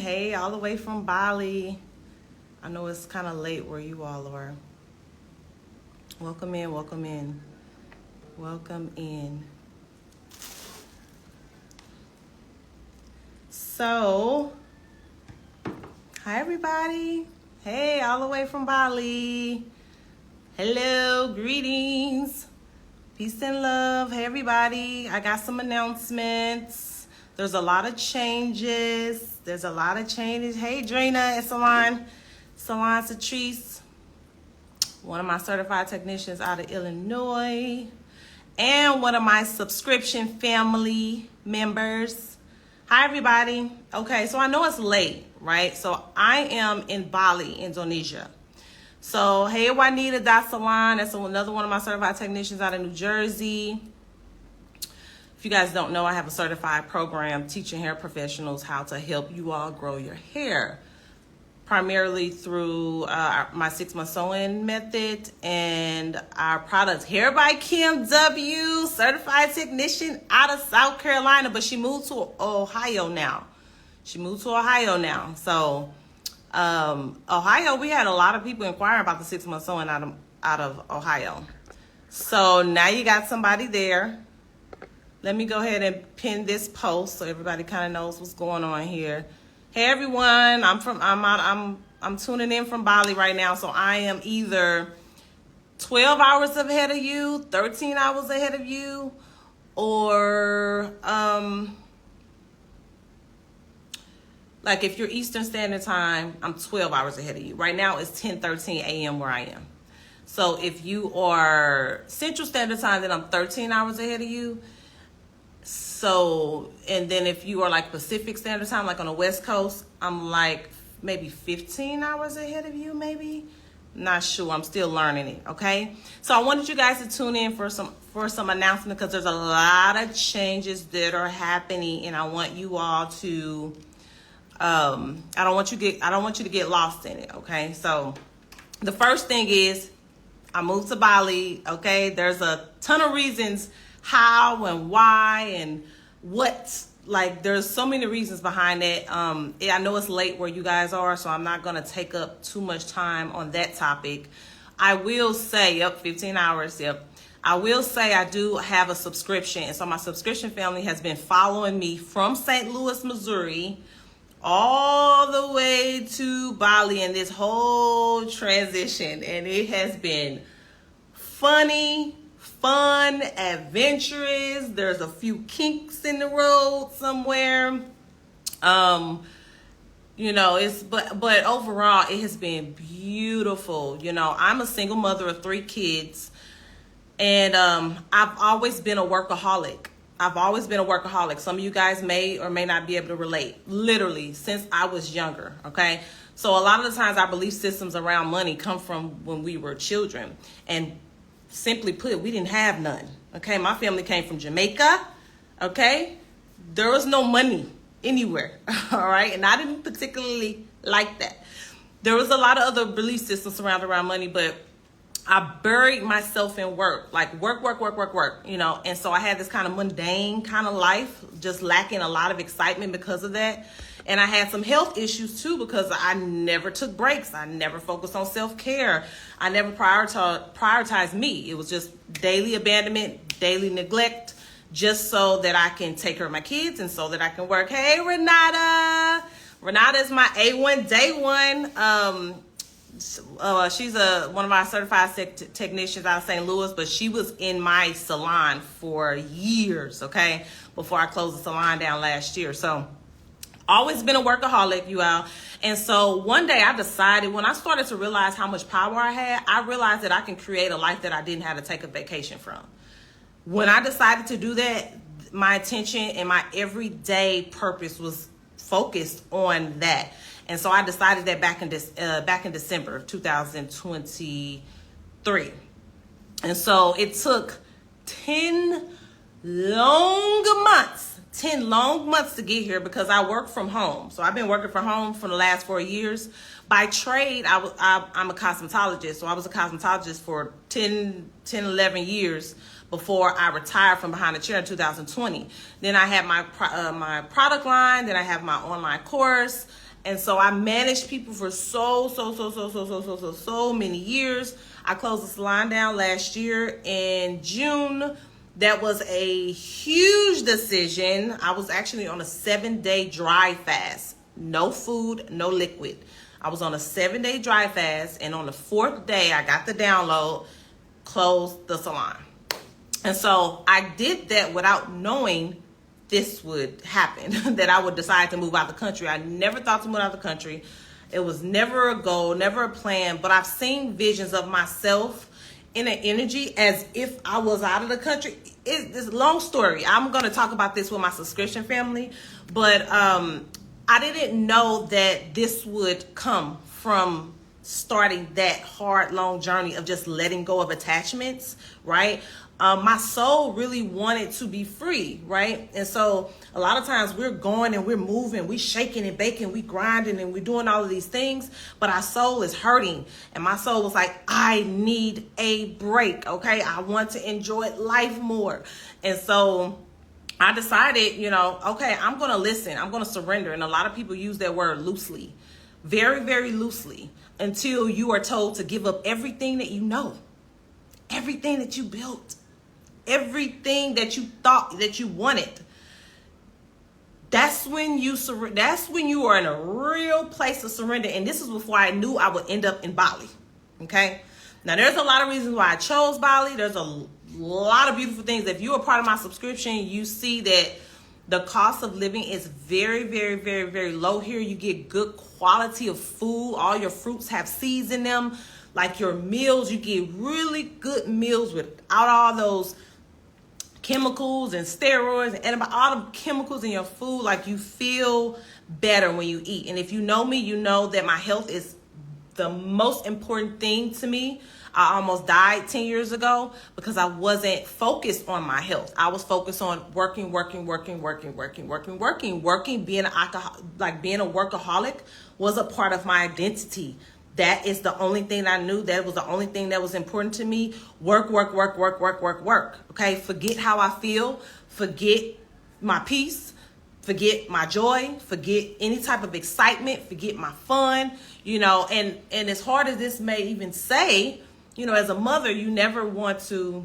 Hey, all the way from Bali. I know it's kind of late where you all are. Welcome in, welcome in. Welcome in. So, hi everybody. Hey, all the way from Bali. Hello, greetings. Peace and love. Hey everybody. I got some announcements. There's a lot of changes. Hey, Drina and Salon Satrice, one of my certified technicians out of Illinois, and one of my subscription family members. Hi, everybody. Okay, so I know it's late, right? So I am in Bali, Indonesia. So, hey, Juanita Salon, that's another one of my certified technicians out of New Jersey. If you guys don't know, I have a certified program teaching hair professionals how to help you all grow your hair, primarily through my 6-month sewing method and our products. Hair by Kim W, certified technician out of South Carolina, but she moved to Ohio now. So Ohio, we had a lot of people inquiring about the 6-month sewing out of Ohio. So now you got somebody there. Let me go ahead and pin this post so everybody kind of knows what's going on here. Hey everyone, I'm tuning in from Bali right now, so I am either 12 hours ahead of you, 13 hours ahead of you, or like if you're Eastern Standard Time, I'm 12 hours ahead of you. Right now it's 10:13 a.m. where I am. So if you are Central Standard Time, then I'm 13 hours ahead of you. So, and then if you are like Pacific Standard Time, like on the West Coast, I'm like maybe 15 hours ahead of you, maybe. Not sure. I'm still learning it, okay? So I wanted you guys to tune in for some announcement because there's a lot of changes that are happening, and I want you all to I don't want you to get lost in it, okay? So the first thing is I moved to Bali, okay? There's a ton of reasons how and why and what, like there's so many reasons behind it. I know it's late where you guys are, so I'm not going to take up too much time on that topic. I will say, 15 hours, I will say I do have a subscription, and so my subscription family has been following me from St. Louis, Missouri, all the way to Bali in this whole transition, and it has been funny, fun, adventurous. There's a few kinks in the road somewhere. But overall it has been beautiful. I'm a single mother of 3 kids, and I've always been a workaholic. Some of you guys may or may not be able to relate. Literally, since I was younger, okay? So a lot of the times our belief systems around money come from when we were children. And simply put, we didn't have none, okay? My family came from Jamaica, okay? There was no money anywhere, all right? And I didn't particularly like that. There was a lot of other belief systems surrounded around money, but I buried myself in work, like work, and so I had this kind of mundane kind of life, just lacking a lot of excitement because of that. And I had some health issues too because I never took breaks. I never focused on self-care. I never prioritized me. It was just daily abandonment, daily neglect, just so that I can take care of my kids and so that I can work. Hey, Renata. Renata is my A1 day one. She's one of our certified technicians out of St. Louis, but she was in my salon for years, okay, before I closed the salon down last year. So always been a workaholic, you all. And so one day I decided, when I started to realize how much power I had, I realized that I can create a life that I didn't have to take a vacation from. When I decided to do that, my attention and my everyday purpose was focused on that. And so I decided that back in December of 2023. And so it took 10 long months to get here because I work from home. So I've been working from home for the last 4 years. By trade, I'm a cosmetologist. So I was a cosmetologist for 11 years before I retired from behind the chair in 2020. Then I had my product line. Then I have my online course. And so I managed people for so many years. I closed the salon down last year in June. That was a huge decision. I was actually on a 7-day dry fast. No food, no liquid. I was on a 7-day dry fast, and on the 4th day, I got the download, closed the salon. And so I did that without knowing this would happen, that I would decide to move out the country. I never thought to move out the country. It was never a goal, never a plan, but I've seen visions of myself in an energy as if I was out of the country. It's a long story. I'm going to talk about this with my subscription family, but I didn't know that this would come from starting that hard, long journey of just letting go of attachments, right? My soul really wanted to be free, right? And so a lot of times we're going and we're moving, we shaking and baking, we grinding and we're doing all of these things, but our soul is hurting. And my soul was like, I need a break, okay? I want to enjoy life more. And so I decided, okay, I'm going to listen. I'm going to surrender. And a lot of people use that word loosely, very, very loosely, until you are told to give up everything that you know, everything that you built, everything that you thought that you wanted. That's when you surrender. That's when you are in a real place of surrender. And this is before I knew I would end up in Bali. Okay. Now there's a lot of reasons why I chose Bali. There's a lot of beautiful things. If you're a part of my subscription, you see that the cost of living is very, very, very, very low here. You get good quality of food. All your fruits have seeds in them. Like your meals, you get really good meals without all those chemicals and steroids and all the chemicals in your food. Like you feel better when you eat. And if you know me, you know that my health is the most important thing to me. I almost died 10 years ago because I wasn't focused on my health. I was focused on working. Being being a workaholic was a part of my identity. That is the only thing I knew. That was the only thing that was important to me. Work. Okay, forget how I feel. Forget my peace. Forget my joy. Forget any type of excitement. Forget my fun. And as hard as this may even say, as a mother, you never want to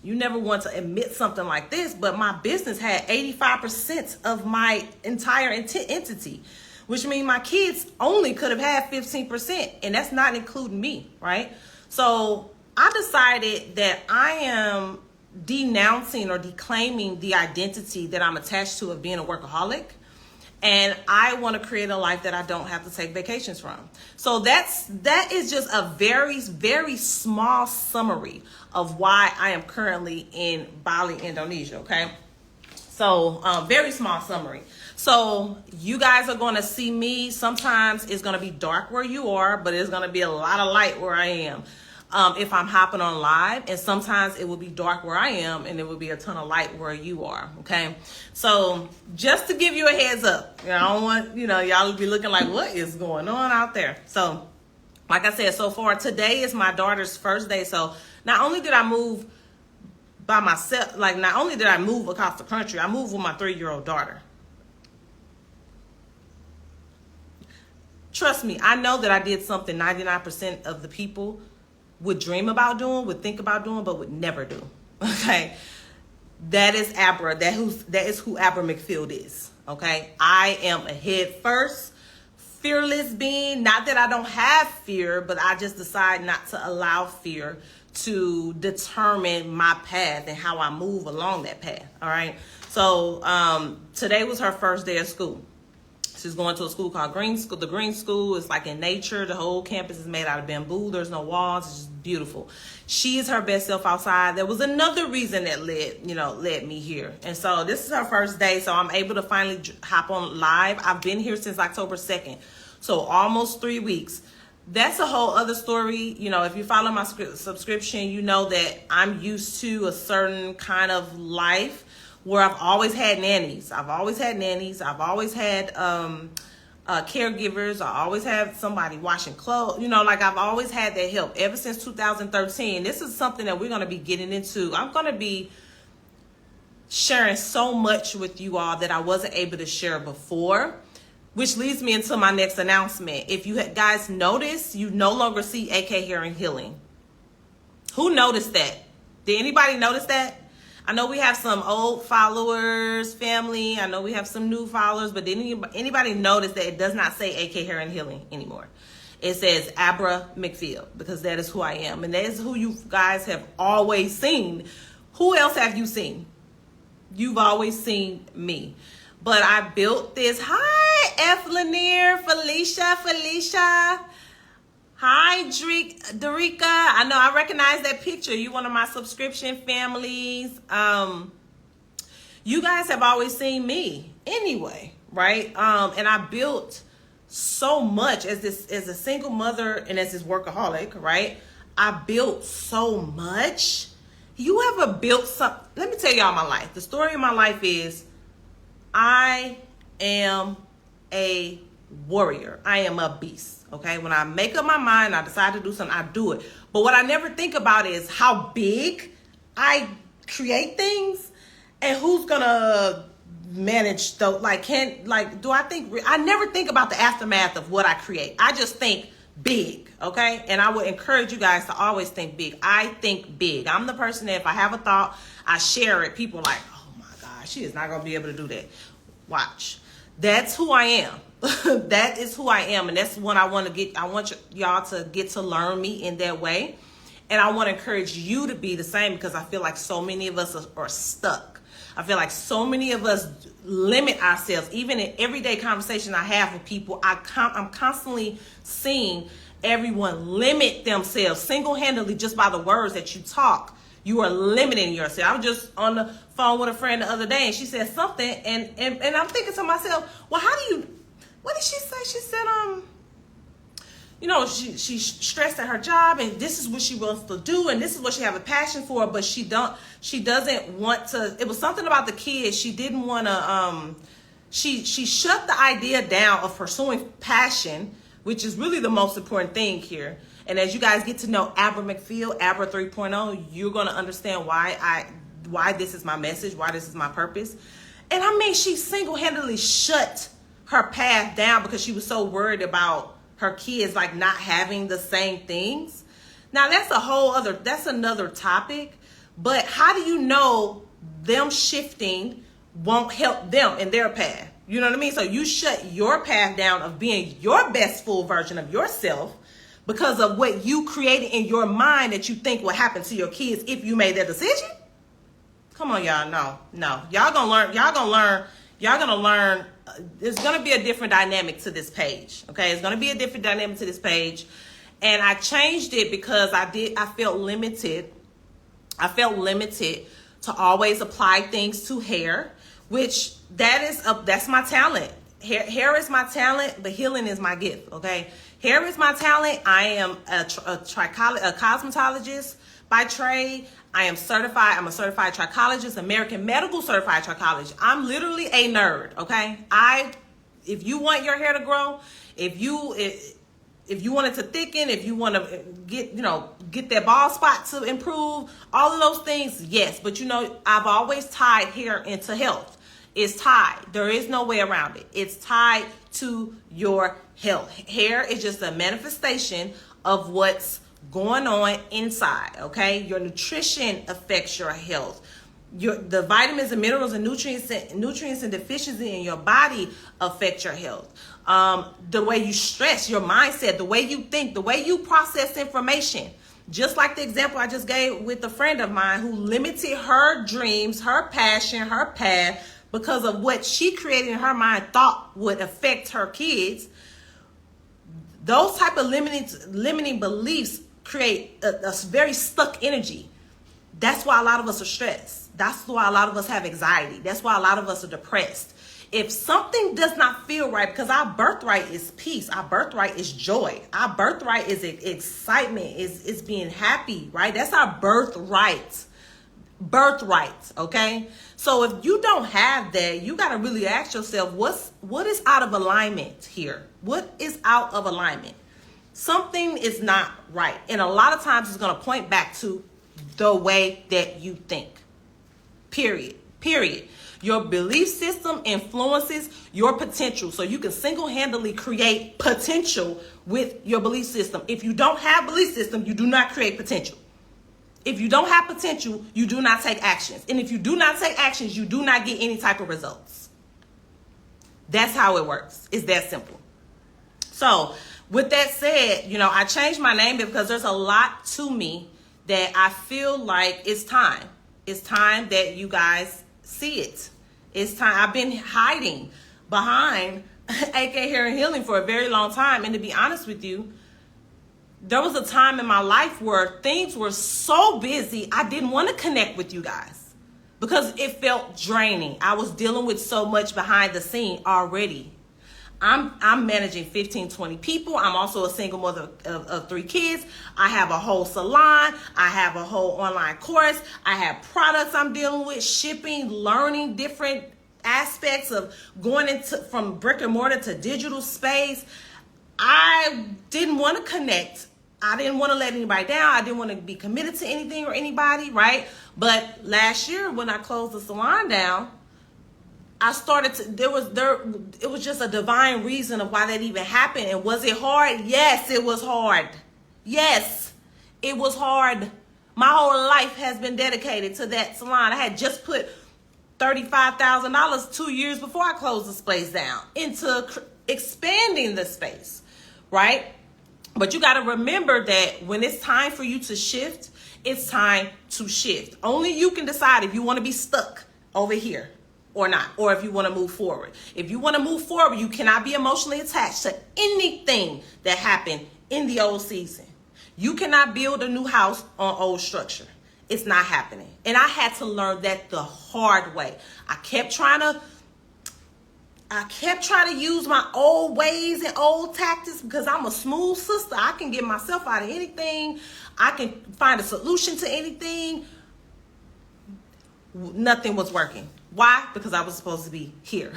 admit something like this, but my business had 85% of my entire entity, which means my kids only could have had 15%, and that's not including me, right? So I decided that I am denouncing or declaiming the identity that I'm attached to of being a workaholic. And I want to create a life that I don't have to take vacations from. So that is just a very, very small summary of why I am currently in Bali, Indonesia, okay? So very small summary. So you guys are going to see me. Sometimes it's going to be dark where you are, but it's going to be a lot of light where I am. If I'm hopping on live, and sometimes it will be dark where I am and it will be a ton of light where you are. Okay. So just to give you a heads up, I don't want, y'all to be looking like, what is going on out there? So like I said, so far today is my daughter's first day. So not only did I move by myself, not only did I move across the country, I moved with my 3-year-old daughter. Trust me, I know that I did something 99% of the people would dream about doing, would think about doing, but would never do. Okay. That is Abra. That is who Abra McField is. Okay. I am a head first, fearless being. Not that I don't have fear, but I just decide not to allow fear to determine my path and how I move along that path. All right. So today was her first day of school. She's going to a school called Green School. The Green School is like in nature. The whole campus is made out of bamboo. There's no walls. It's just beautiful. She is her best self outside. There was another reason that led me here. And so this is her first day. So I'm able to finally hop on live. I've been here since October 2nd. So almost 3 weeks. That's a whole other story. If you follow my subscription, you know that I'm used to a certain kind of life where I've always had nannies. I've always had caregivers. I always have somebody washing clothes. I've always had that help ever since 2013. This is something that we're going to be getting into. I'm going to be sharing so much with you all that I wasn't able to share before. which leads me into my next announcement. If you guys notice, you no longer see a.k.a. Hair and Healing. Who noticed that? Did anybody notice that? I know we have some old followers, family. I know we have some new followers, but did anybody notice that it does not say a.k.a. Hair and Healing anymore? It says Abra McField, because that is who I am. And that is who you guys have always seen. Who else have you seen? You've always seen me. But I built this. Hi, F. Lanier, Felicia. Hi, Derica. I know I recognize that picture. You one of my subscription families. You guys have always seen me anyway, right? And I built so much as a single mother and as this workaholic, right? I built so much. You ever built something? Let me tell y'all my life. The story of my life is I am a warrior. I am a beast. Okay, when I make up my mind, I decide to do something, I do it. But what I never think about is how big I create things and who's gonna manage those. I never think about the aftermath of what I create. I just think big, okay? And I would encourage you guys to always think big. I think big. I'm the person that if I have a thought, I share it. People are like, oh my gosh, she is not gonna be able to do that. Watch. That's who I am. That is who I am, and that's what I want y'all to get to learn me in that way. And I want to encourage you to be the same, because I feel like so many of us are stuck. I feel like so many of us limit ourselves. Even in everyday conversation I have with people, I'm constantly seeing everyone limit themselves single-handedly just by the words that you talk. You are limiting yourself. I was just on the phone with a friend the other day, and she said something, and I'm thinking to myself, well, what did she say? She said, she's stressed at her job, and this is what she wants to do, and this is what she have a passion for, but she doesn't want to. It was something about the kids. She didn't want to. She shut the idea down of pursuing passion, which is really the most important thing here. And as you guys get to know Abra McField, Abra 3.0, you're gonna understand why this is my message, why this is my purpose. And I mean, she single-handedly shut her path down because she was so worried about her kids like not having the same things. Now that's another topic, but how do you know them shifting won't help them in their path? You know what I mean? So you shut your path down of being your best full version of yourself because of what you created in your mind that you think will happen to your kids if you made that decision. Come on, y'all. No. Y'all gonna learn. There's going to be a different dynamic to this page. Okay. It's going to be a different dynamic to this page. And I changed it because I felt limited. I felt limited to always apply things to hair, which that's my talent. Hair is my talent, but healing is my gift. Okay. Hair is my talent. I am a cosmetologist by trade. I'm a certified trichologist, American medical certified trichologist. I'm literally a nerd, okay? If you want your hair to grow, if you want it to thicken, if you want to get that bald spot to improve, all of those things, yes. But I've always tied hair into health. It's tied. There is no way around it. It's tied to your health. Hair is just a manifestation of what's going on inside, okay? Your nutrition affects your health. The vitamins and minerals and nutrients and deficiency in your body affect your health. The way you stress, your mindset, the way you think, the way you process information. Just like the example I just gave with a friend of mine who limited her dreams, her passion, her path because of what she created in her mind thought would affect her kids. Those type of limiting beliefs create a very stuck energy. That's why a lot of us are stressed. That's why a lot of us have anxiety. That's why a lot of us are depressed. If something does not feel right, because our birthright is peace, our birthright is joy, our birthright is excitement, is being happy, right? That's our birthright. Okay? So if you don't have that, you got to really ask yourself, what is out of alignment here? What is out of alignment? Something is not right. And a lot of times it's going to point back to the way that you think. Period. Your belief system influences your potential. So you can single-handedly create potential with your belief system. If you don't have belief system, you do not create potential. If you don't have potential, you do not take actions. And if you do not take actions, you do not get any type of results. That's how it works. It's that simple. So with that said, I changed my name because there's a lot to me that I feel like it's time. It's time that you guys see it. It's time. I've been hiding behind a.k.a. Hair and Healing for a very long time. And to be honest with you, there was a time in my life where things were so busy, I didn't want to connect with you guys because it felt draining. I was dealing with so much behind the scene already. I'm managing 15, 20 people. I'm also a single mother of 3 kids. I have a whole salon. I have a whole online course. I have products I'm dealing with, shipping, learning different aspects of going from brick and mortar to digital space. I didn't want to connect. I didn't want to let anybody down. I didn't want to be committed to anything or anybody, right? But last year when I closed the salon down, I started to, it was just a divine reason of why that even happened. And was it hard? Yes, it was hard. Yes, it was hard. My whole life has been dedicated to that salon. I had just put $35,000 2 years before I closed this place down into expanding the space, right? But you got to remember that when it's time for you to shift, it's time to shift. Only you can decide if you want to be stuck over here or not, or if you want to move forward. If you want to move forward, you cannot be emotionally attached to anything that happened in the old season. You cannot build a new house on old structure. It's not happening. And I had to learn that the hard way. I kept trying to use my old ways and old tactics because I'm a smooth sister. I can get myself out of anything. I can find a solution to anything. Nothing was working. Why? Because I was supposed to be here,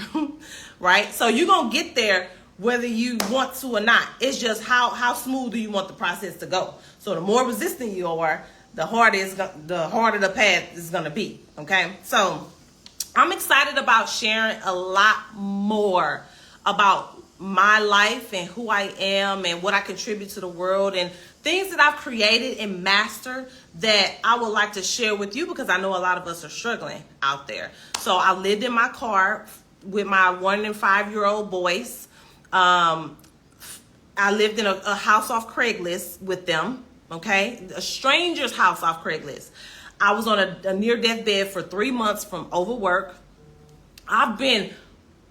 right? So you're going to get there whether you want to or not. It's just how smooth do you want the process to go? So the more resistant you are, the harder the path is going to be, okay? So I'm excited about sharing a lot more about my life and who I am and what I contribute to the world and things that I've created and mastered that I would like to share with you because I know a lot of us are struggling out there. So I lived in my car with my 1 and 5-year-old boys. I lived in a house off Craigslist with them, okay? A stranger's house off Craigslist. I was on a near-death bed for 3 months from overwork. I've been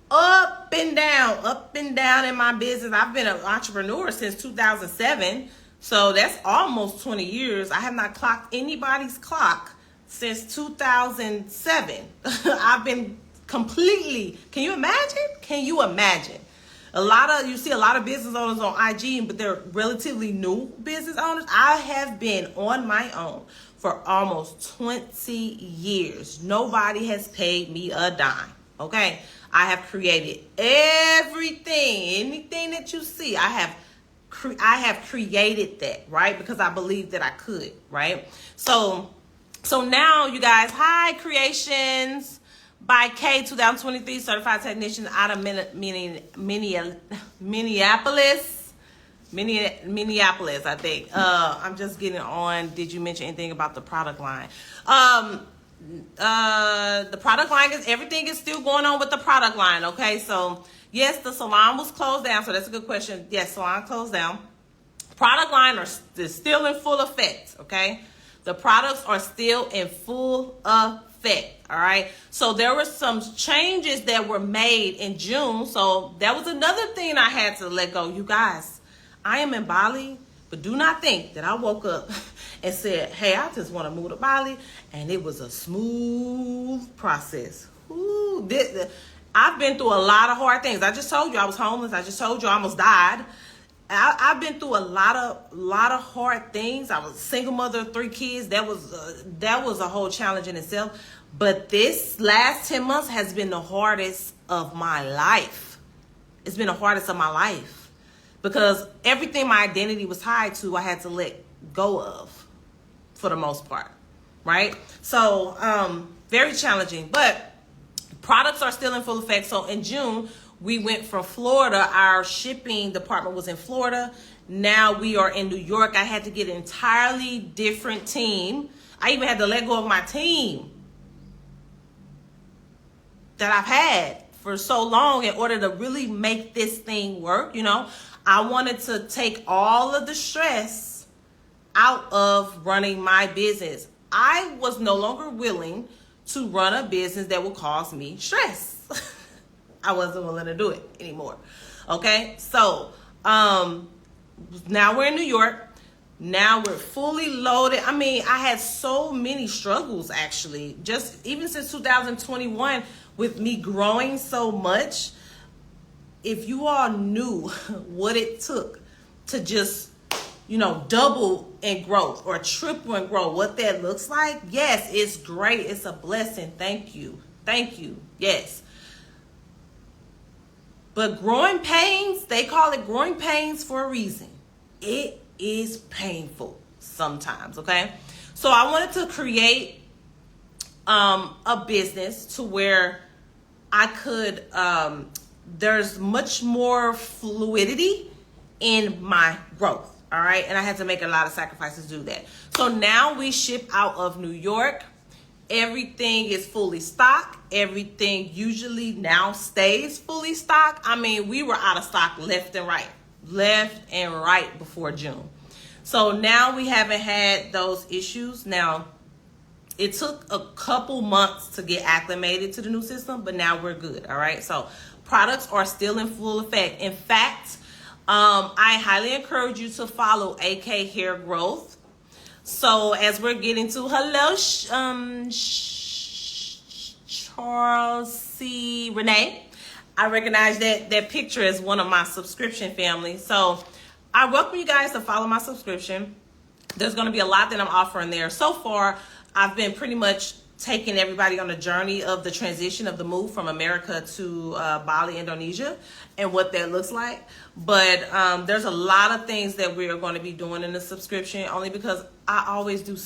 up and down in my business. I've been an entrepreneur since 2007. So that's almost 20 years. I have not clocked anybody's clock since 2007. I've been completely, can you imagine? You see a lot of business owners on IG, but they're relatively new business owners. I have been on my own for almost 20 years. Nobody has paid me a dime, okay? I have created anything that you see. I have created that, right? Because I believed that I could, right? So now you guys, hi, Creations by K, 2023 certified technician out of Minneapolis, I think. I'm just getting on. Did you mention anything about the product line? The product line everything is still going on with the product line, okay? So yes, the salon was closed down, so that's a good question. Yes, salon closed down. Product line is still in full effect, okay? The products are still in full effect, all right? So there were some changes that were made in June, so that was another thing I had to let go. You guys, I am in Bali, but do not think that I woke up and said, hey, I just want to move to Bali, and it was a smooth process. Ooh, I've been through a lot of hard things. I just told you I was homeless. I just told you I almost died. I've been through a lot of hard things. I was a single mother of 3 kids. That was a whole challenge in itself. But this last 10 months has been the hardest of my life. It's been the hardest of my life because everything my identity was tied to, I had to let go of for the most part, right? So very challenging, but Products are still in full effect. So in June, we went from Florida. Our shipping department was in Florida. Now we are in New York. I had to get an entirely different team. I even had to let go of my team that I've had for so long in order to really make this thing work. You know, I wanted to take all of the stress out of running my business. I was no longer willing to run a business that would cause me stress. I wasn't willing to do it anymore. Okay, so now we're in New York. Now we're fully loaded. I mean, I had so many struggles actually, just even since 2021 with me growing so much. If you all knew what it took to just, you know, double in growth or triple in growth, what that looks like. Yes, it's great. It's a blessing. Thank you. Thank you. Yes. But growing pains, they call it growing pains for a reason. It is painful sometimes, okay? So I wanted to create a business to where I could, there's much more fluidity in my growth, all right? And I had to make a lot of sacrifices to do that. So now we ship out of New York. Everything is fully stocked. Everything usually now stays fully stocked. I mean, we were out of stock left and right before June. So now we haven't had those issues. Now, it took a couple months to get acclimated to the new system, but now we're good, all right? So products are still in full effect. In fact, I highly encourage you to follow a.k.a. Hair Growth. So as we're getting to, hello, Charles C. Renee. I recognize that picture as one of my subscription family. So I welcome you guys to follow my subscription. There's going to be a lot that I'm offering there. So far, I've been pretty much taking everybody on a journey of the transition of the move from America to Bali, Indonesia, and what that looks like. But there's a lot of things that we are going to be doing in the subscription, only because I do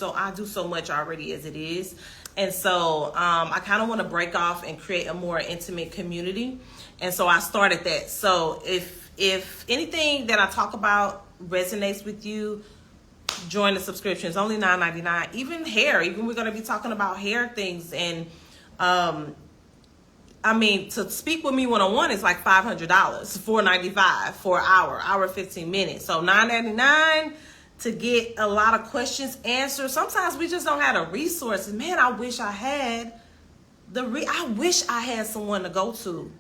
so much already as it is. And so I kind of want to break off and create a more intimate community. And so I started that. So if anything that I talk about resonates with you, join the subscription. It's only $9.99. Even hair, even we're going to be talking about hair things. And I mean, to speak with me one-on-one is like $500, $4.95 for an hour 15 minutes. So $9.99 to get a lot of questions answered. Sometimes we just don't have the resources. Man, I wish I had I wish I had someone to go to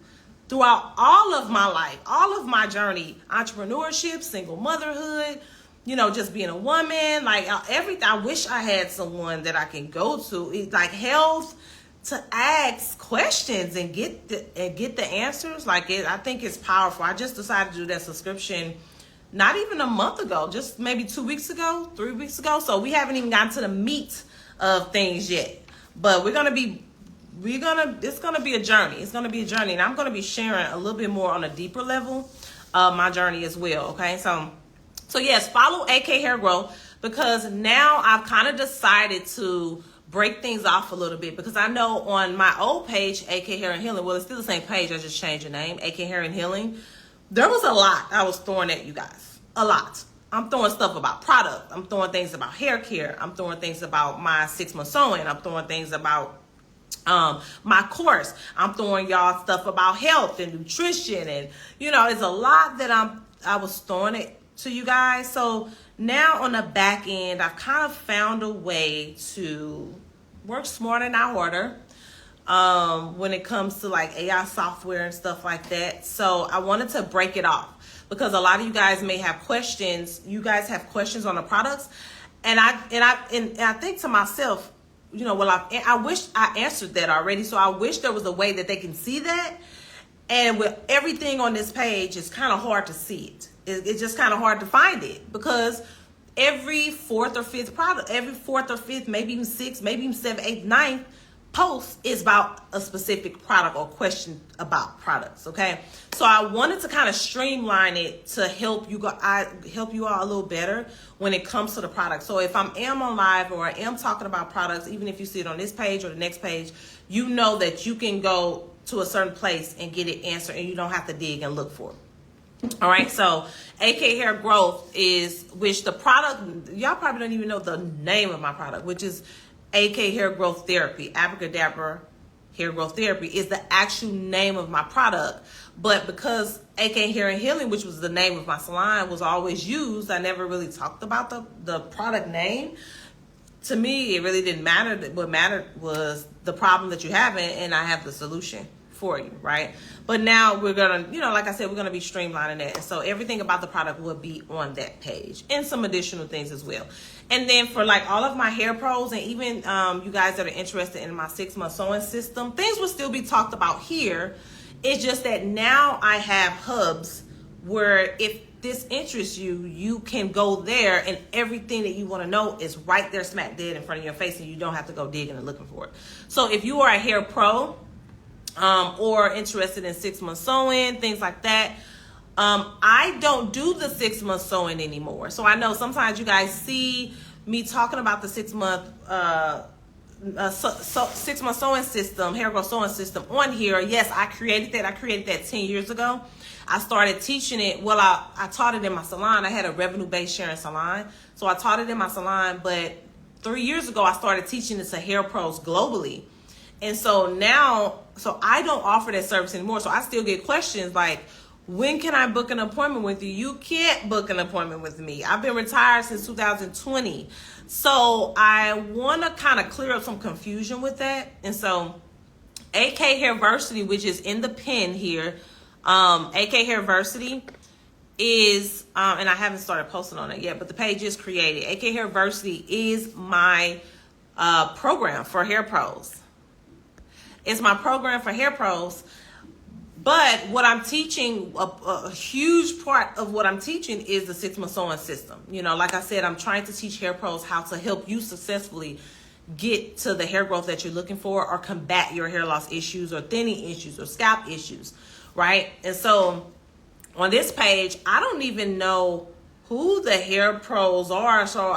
throughout all of my life, all of my journey, entrepreneurship, single motherhood, you know, just being a woman, like everything. I wish I had someone that I can go to, like health, to ask questions and get the answers. Like I think it's powerful. I just decided to do that subscription not even a month ago, just maybe 2 weeks ago, 3 weeks ago. So we haven't even gotten to the meat of things yet. But it's gonna be a journey. It's gonna be a journey, and I'm gonna be sharing a little bit more on a deeper level of my journey as well. Okay, so yes, follow a.k.a. Hair Growth, because now I've kind of decided to break things off a little bit, because I know on my old page, a.k.a. Hair and Healing, well, it's still the same page, I just changed the name, a.k.a. Hair and Healing. There was a lot I was throwing at you guys. A lot. I'm throwing stuff about product. I'm throwing things about hair care. I'm throwing things about my 6-month sewing. I'm throwing things about my course. I'm throwing y'all stuff about health and nutrition, and you know, it's a lot that I was throwing it to you guys. So now on the back end, I've kind of found a way to work smarter, not harder, when it comes to like AI software and stuff like that. So I wanted to break it off, because a lot of you guys may have questions. You guys have questions on the products, and I think to myself, you know, well, I wish I answered that already. So I wish there was a way that they can see that. And with everything on this page, it's kind of hard to see it. It's just kind of hard to find it, because every fourth or fifth product, maybe even sixth, maybe even seventh, eighth, ninth post is about a specific product or question about products. Okay, so I wanted to kind of streamline it to help you all a little better when it comes to the product. So if I am on live or I am talking about products, even if you see it on this page or the next page, you know that you can go to a certain place and get it answered, and you don't have to dig and look for it. All right, so a.k.a. hair growth is, which the product, y'all probably don't even know the name of my product, which is a.k.a. hair growth therapy. Abra hair growth therapy is the actual name of my product. But because a.k.a. Hair and Healing, which was the name of my salon, was always used, I never really talked about the product name. To me, it really didn't matter. What mattered was the problem that you have, and I have the solution for you, right? But now we're gonna, like I said, we're gonna be streamlining that. And so everything about the product will be on that page, and some additional things as well. And then for like all of my hair pros, and even you guys that are interested in my 6-month sewing system, things will still be talked about here. It's just that now I have hubs where if this interests you, you can go there, and everything that you want to know is right there smack dead in front of your face, and you don't have to go digging and looking for it. So if you are a hair pro, or interested in 6-month sewing, things like that, I don't do the 6-month sewing anymore. So I know sometimes you guys see me talking about the 6-month 6-month sewing system, hair growth sewing system on here. Yes, I created that. I created that 10 years ago. I started teaching it. Well, I taught it in my salon. I had a revenue-based sharing salon, so I taught it in my salon. But 3 years ago, I started teaching it to hair pros globally. And so now, so I don't offer that service anymore. So I still get questions like, when can I book an appointment with you? You can't book an appointment with me. I've been retired since 2020. So I want to kind of clear up some confusion with that. And so a.k.a. Hairversity, which is in the pin here, a.k.a. Hairversity is, and I haven't started posting on it yet, but the page is created. a.k.a. Hairversity is my program for hair pros. It's my program for hair pros. But what I'm teaching, a huge part of what I'm teaching is the 6-month sewing system. Like I said, I'm trying to teach hair pros how to help you successfully get to the hair growth that you're looking for, or combat your hair loss issues, or thinning issues, or scalp issues, right? And so on this page, I don't even know who the hair pros are. So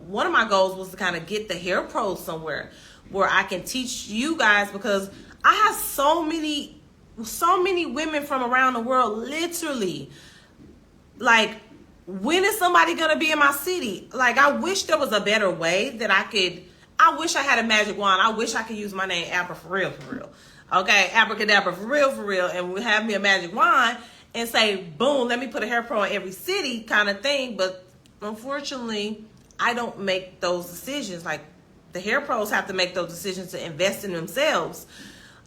one of my goals was to kind of get the hair pros somewhere where I can teach you guys, because I have so many women from around the world, literally, like, when is somebody going to be in my city? Like, I wish there was a better way that I wish I had a magic wand. I wish I could use my name Abra for real. Okay, abracadabra for real, and we have me a magic wand and say, boom, let me put a hair pro in every city kind of thing. But unfortunately, I don't make those decisions. Like, the hair pros have to make those decisions to invest in themselves.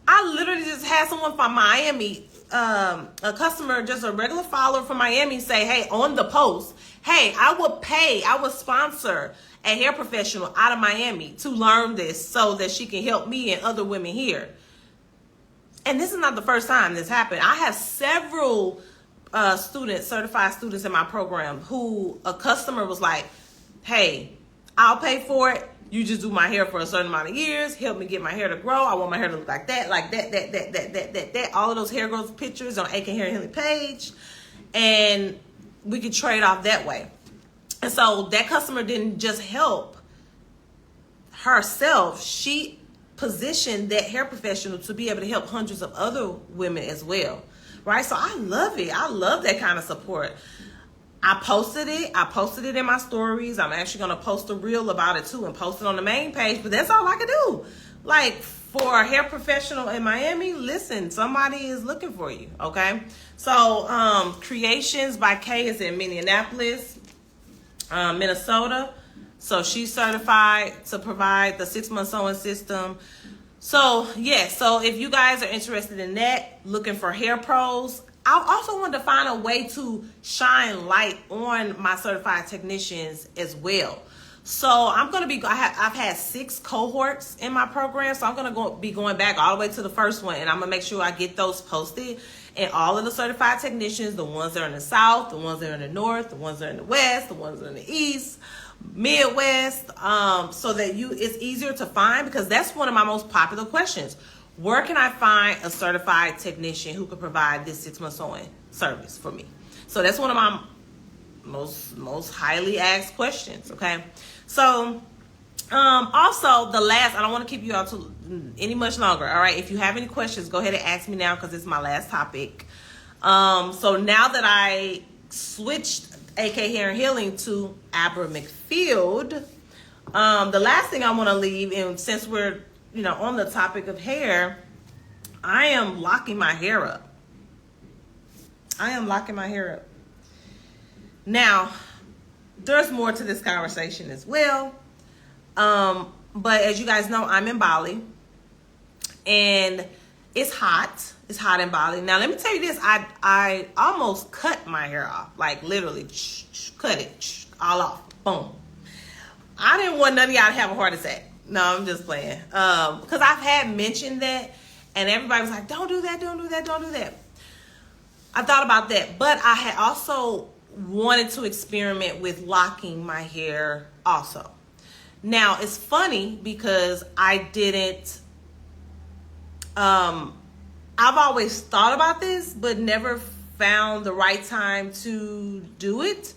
I literally just had someone from Miami, a customer, just a regular follower from Miami, say, hey, on the post, hey, I would sponsor a hair professional out of Miami to learn this so that she can help me and other women here. And this is not the first time this happened. I have several certified students in my program who a customer was like, hey, I'll pay for it. You just do my hair for a certain amount of years. Help me get my hair to grow. I want my hair to look like that. All of those hair growth pictures on a.k.a. Hair and Healing page. And we could trade off that way. And so that customer didn't just help herself. She positioned that hair professional to be able to help hundreds of other women as well. Right? So I love it. I love that kind of support. I posted it in my stories. I'm actually going to post a reel about it too and post it on the main page, but that's all I can do. Like, for a hair professional in Miami, listen, somebody is looking for you, okay? So, Creations by Kay is in Minneapolis, Minnesota. So she's certified to provide the 6-month sewing system. So, yes, so if you guys are interested in that, looking for hair pros, I also wanted to find a way to shine light on my certified technicians as well. So I'm going to be, I've had 6 cohorts in my program. So I'm going to be going back all the way to the first one. And I'm going to make sure I get those posted. And all of the certified technicians, the ones that are in the South, the ones that are in the North, the ones that are in the West, the ones that are in the East, Midwest, so that it's easier to find, because that's one of my most popular questions. Where can I find a certified technician who could provide this 6-month sewing service for me? So that's one of my most highly asked questions, okay? So also the last, I don't want to keep you all too any much longer. All right. If you have any questions, go ahead and ask me now because it's my last topic. So now that I switched a.k.a. Hair and Healing to Abra McField, the last thing I want to leave, and since we're on the topic of hair, I am locking my hair up. Now, there's more to this conversation as well. But as you guys know, I'm in Bali and it's hot. It's hot in Bali. Now, let me tell you this. I almost cut my hair off, like literally cut it all off. Boom. I didn't want none of y'all to have a heart attack. No, I'm just playing. Because I've had mentioned that and everybody was like, don't do that, don't do that, don't do that. I thought about that, but I had also wanted to experiment with locking my hair also. Now, it's funny because I didn't, I've always thought about this, but never found the right time to do it.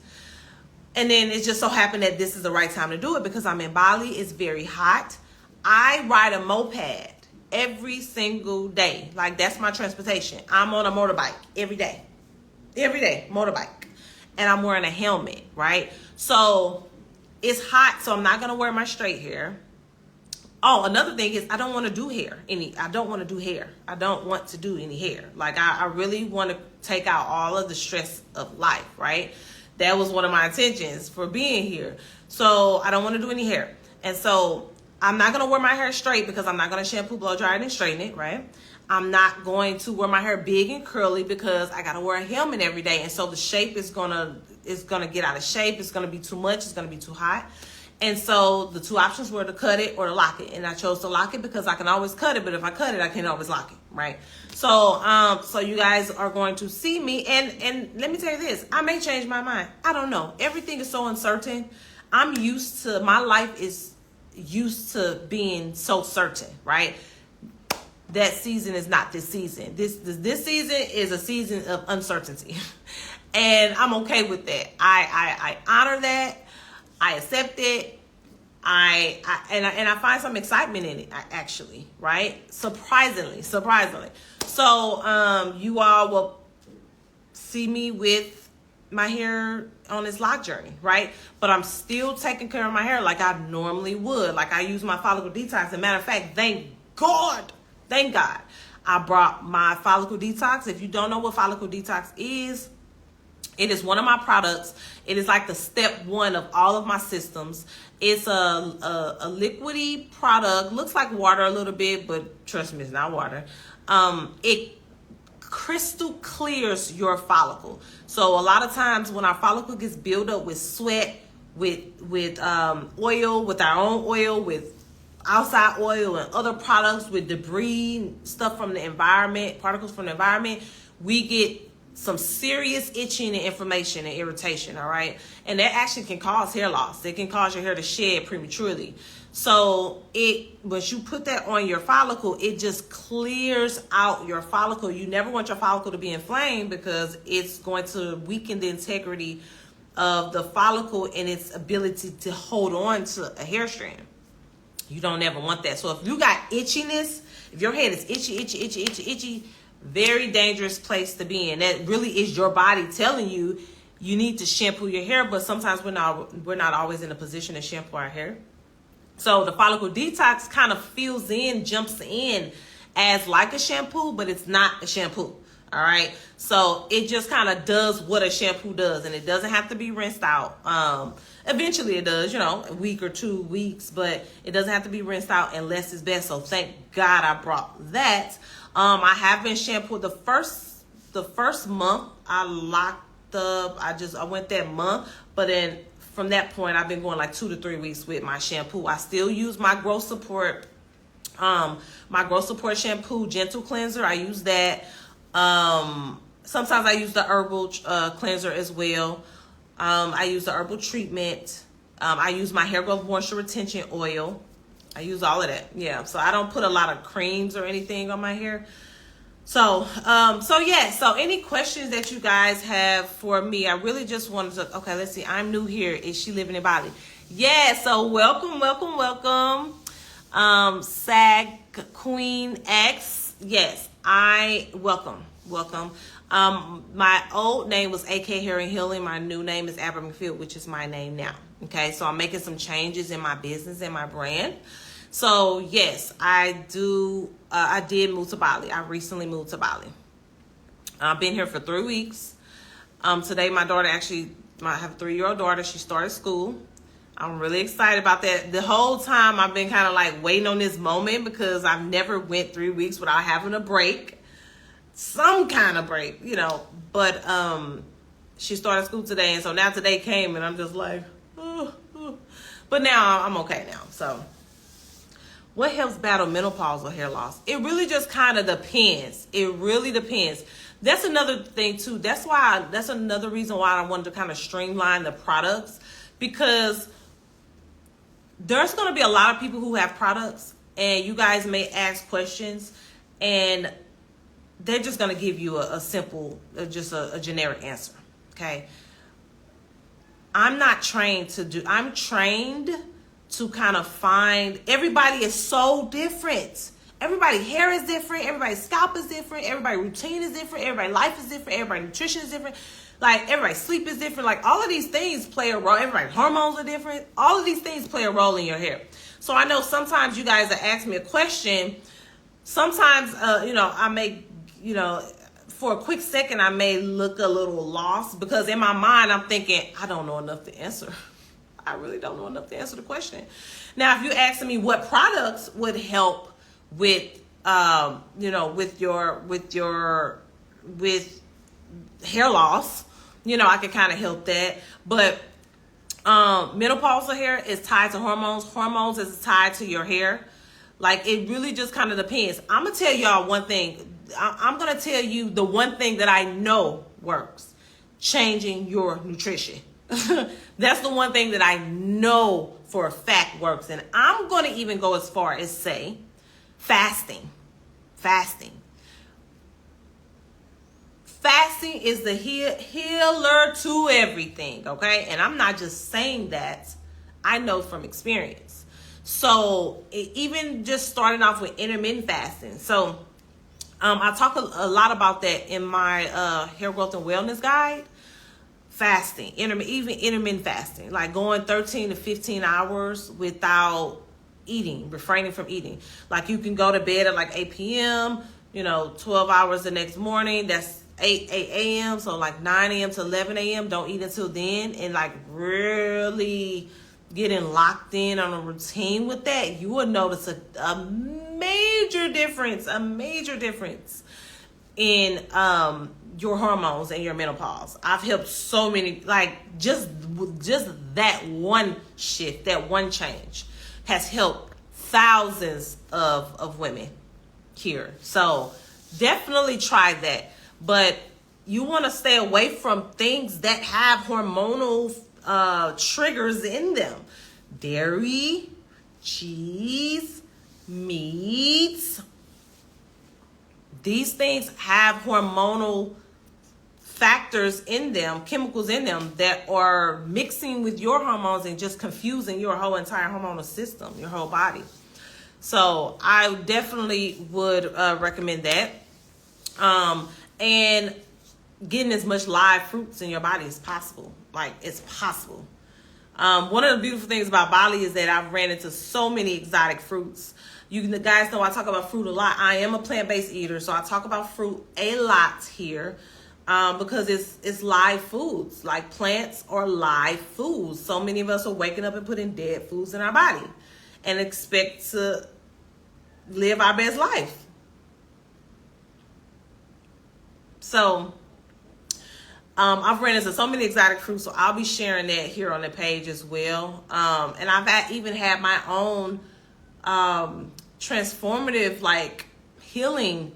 And then it just so happened that this is the right time to do it because I'm in Bali. It's very hot. I ride a moped every single day. Like, that's my transportation. I'm on a motorbike every day. Every day, motorbike. And I'm wearing a helmet, right? So it's hot, so I'm not going to wear my straight hair. Oh, another thing is I don't want to do hair. I don't want to do hair. I don't want to do any hair. Like, I really want to take out all of the stress of life, right? That was one of my intentions for being here. So I don't want to do any hair. And so I'm not going to wear my hair straight because I'm not going to shampoo, blow dry it, and straighten it, right? I'm not going to wear my hair big and curly because I got to wear a helmet every day. And so the shape is going to get out of shape. It's going to be too much. It's going to be too hot. And so the two options were to cut it or to lock it. And I chose to lock it because I can always cut it. But if I cut it, I can't always lock it, right? So so you guys are going to see me. And let me tell you this. I may change my mind. I don't know. Everything is so uncertain. My life is used to being so certain, right? That season is not this season. This season is a season of uncertainty. And I'm okay with that. I honor that. I accept it. I find some excitement in it, actually, right? Surprisingly. So you all will see me with my hair on this lock journey, right? But I'm still taking care of my hair like I normally would. Like, I use my follicle detox. As a matter of fact, thank God, I brought my follicle detox. If you don't know what follicle detox is, it is one of my products. It is like the step one of all of my systems. It's a liquidy product. Looks like water a little bit, but trust me, it's not water. It crystal clears your follicle. So a lot of times when our follicle gets built up with sweat, with oil, with our own oil, with outside oil and other products, with debris, stuff from the environment, particles from the environment, we get some serious itching and inflammation and irritation, all right? And that actually can cause hair loss. It can cause your hair to shed prematurely. So once you put that on your follicle, it just clears out your follicle. You never want your follicle to be inflamed because it's going to weaken the integrity of the follicle and its ability to hold on to a hair strand. You don't ever want that. So if you got itchiness, if your head is itchy, very dangerous place to be in. That really is your body telling you you need to shampoo your hair, but sometimes we're not always in a position to shampoo our hair. So the follicle detox kind of jumps in as like a shampoo, but it's not a shampoo. All right. So it just kind of does what a shampoo does, and it doesn't have to be rinsed out. Eventually it does, a week or 2 weeks, but it doesn't have to be rinsed out unless it's best. So thank God I brought that. I have been shampooed the first month. I locked up. I went that month, but then from that point, I've been going like 2 to 3 weeks with my shampoo. I still use my growth support shampoo, gentle cleanser. I use that. Sometimes I use the herbal cleanser as well. I use the herbal treatment. I use my hair growth moisture retention oil. I use all of that. Yeah. So I don't put a lot of creams or anything on my hair. So yeah. So any questions that you guys have for me, I really just wanted to, okay, let's see. I'm new here. Is she living in Bali? Yeah. So welcome. Queen X, yes, I welcome. My old name was a.k.a. Akhairandhelaing. My new name is Abra, which is my name now. Okay, so I'm making some changes in my business and my brand. So yes, I did move to Bali. I recently moved to Bali. I've been here for 3 weeks. Today, my daughter I have a 3-year-old daughter. She started school. I'm really excited about that. The whole time I've been kind of like waiting on this moment because I've never went 3 weeks without having a break. Some kind of break, you know. But she started school today, and so now today came, and I'm just like, oh. But now I'm okay now. So what helps battle menopause or hair loss? It really just kind of depends. It really depends. That's another thing too. That's another reason why I wanted to kind of streamline the products, because there's going to be a lot of people who have products, and you guys may ask questions, and they're just going to give you a simple, just a generic answer. Okay. I'm trained to kind of find, everybody is so different. Everybody's hair is different. Everybody's scalp is different. Everybody's routine is different. Everybody's life is different. Everybody's nutrition is different. Like, everybody's sleep is different. Like, all of these things play a role. Everybody's hormones are different. All of these things play a role in your hair. So I know sometimes you guys ask me a question. Sometimes, I may, for a quick second, I may look a little lost, because in my mind, I'm thinking, I don't know enough to answer. I really don't know enough to answer the question. Now, if you ask me what products would help with hair loss, I can kind of help that. But menopausal hair is tied to hormones. Hormones is tied to your hair. Like, it really just kind of depends. I'm gonna tell y'all one thing. I'm gonna tell you the one thing that I know works: changing your nutrition. That's the one thing that I know for a fact works. And I'm gonna even go as far as say fasting. Fasting is the healer to everything, okay? And I'm not just saying that. I know from experience. So even just starting off with intermittent fasting. So I talk a lot about that in my hair growth and wellness guide. Fasting, even intermittent fasting, like going 13 to 15 hours without eating, refraining from eating. Like, you can go to bed at like 8 p.m., 12 hours the next morning. That's 8 a.m. So like 9 a.m. to 11 a.m. Don't eat until then, and like really getting locked in on a routine with that, you will notice a major difference in your hormones and your menopause. I've helped so many, like just that one shift, that one change has helped thousands of women here. So definitely try that. But you want to stay away from things that have hormonal triggers in them. Dairy, cheese, meats. These things have hormonal factors in them, chemicals in them, that are mixing with your hormones and just confusing your whole entire hormonal system, your whole body. So I definitely would recommend that. And getting as much live fruits in your body as possible. Like, it's possible. One of the beautiful things about Bali is that I've ran into so many exotic fruits. You guys know I talk about fruit a lot. I am a plant-based eater, so I talk about fruit a lot here. Because it's live foods. Like, plants are live foods. So many of us are waking up and putting dead foods in our body and expect to live our best life. So I've ran into so many exotic fruits, so I'll be sharing that here on the page as well. And I've even had my own transformative, like, healing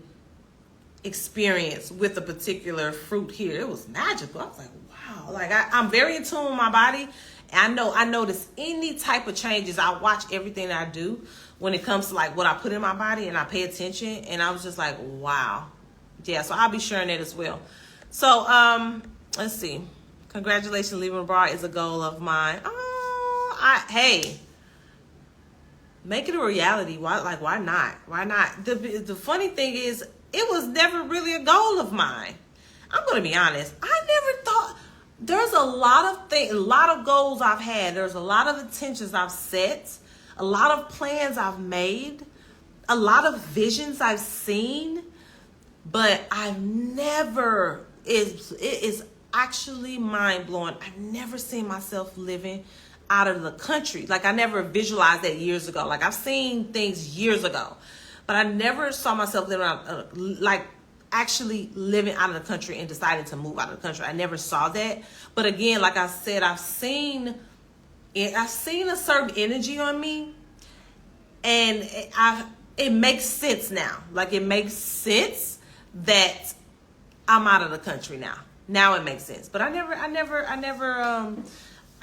experience with a particular fruit here. It was magical. I was like, wow. Like, I'm very in tune with my body. And I notice any type of changes. I watch everything I do when it comes to like what I put in my body, and I pay attention. And I was just like, wow. Yeah, so I'll be sharing that as well. So let's see. Congratulations, leaving abroad is a goal of mine. Oh, hey. Make it a reality. Why not? Why not? The funny thing is, it was never really a goal of mine. I'm going to be honest. I never thought. There's a lot of goals I've had. There's a lot of intentions I've set, a lot of plans I've made, a lot of visions I've seen, but I've never, it is actually mind-blowing. I've never seen myself living out of the country. Like, I never visualized that years ago. Like, I've seen things years ago, but I never saw myself living out, actually living out of the country and deciding to move out of the country. I never saw that. But again, like I said, I've seen a certain energy on me, and it makes sense now. Like, it makes sense that I'm out of the country now. Now it makes sense. But I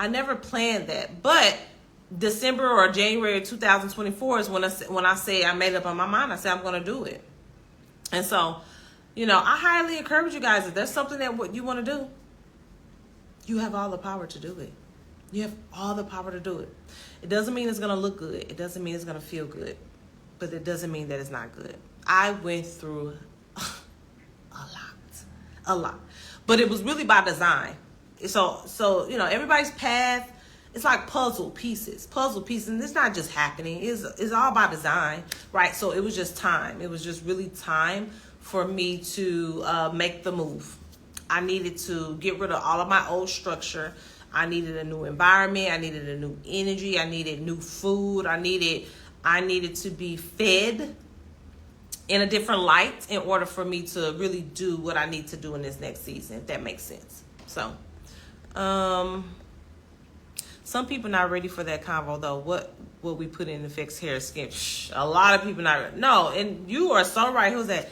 never planned that. But December or January of 2024 is when I say I made up on my mind. I said I'm going to do it. And so, I highly encourage you guys, if there's something that what you want to do, you have all the power to do it. You have all the power to do it. It doesn't mean it's going to look good. It doesn't mean it's going to feel good. But it doesn't mean that it's not good. I went through a lot. But it was really by design. So everybody's path, it's like puzzle pieces, and it's not just happening. It's all by design, right? So it was just time. It was just really time for me to make the move. I needed to get rid of all of my old structure. I needed a new environment. I needed a new energy. I needed new food. I needed to be fed in a different light in order for me to really do what I need to do in this next season, if that makes sense. So, some people not ready for that convo though. What will we put in to fix hair, skin? A lot of people not ready. No, and you are so right. Who's that?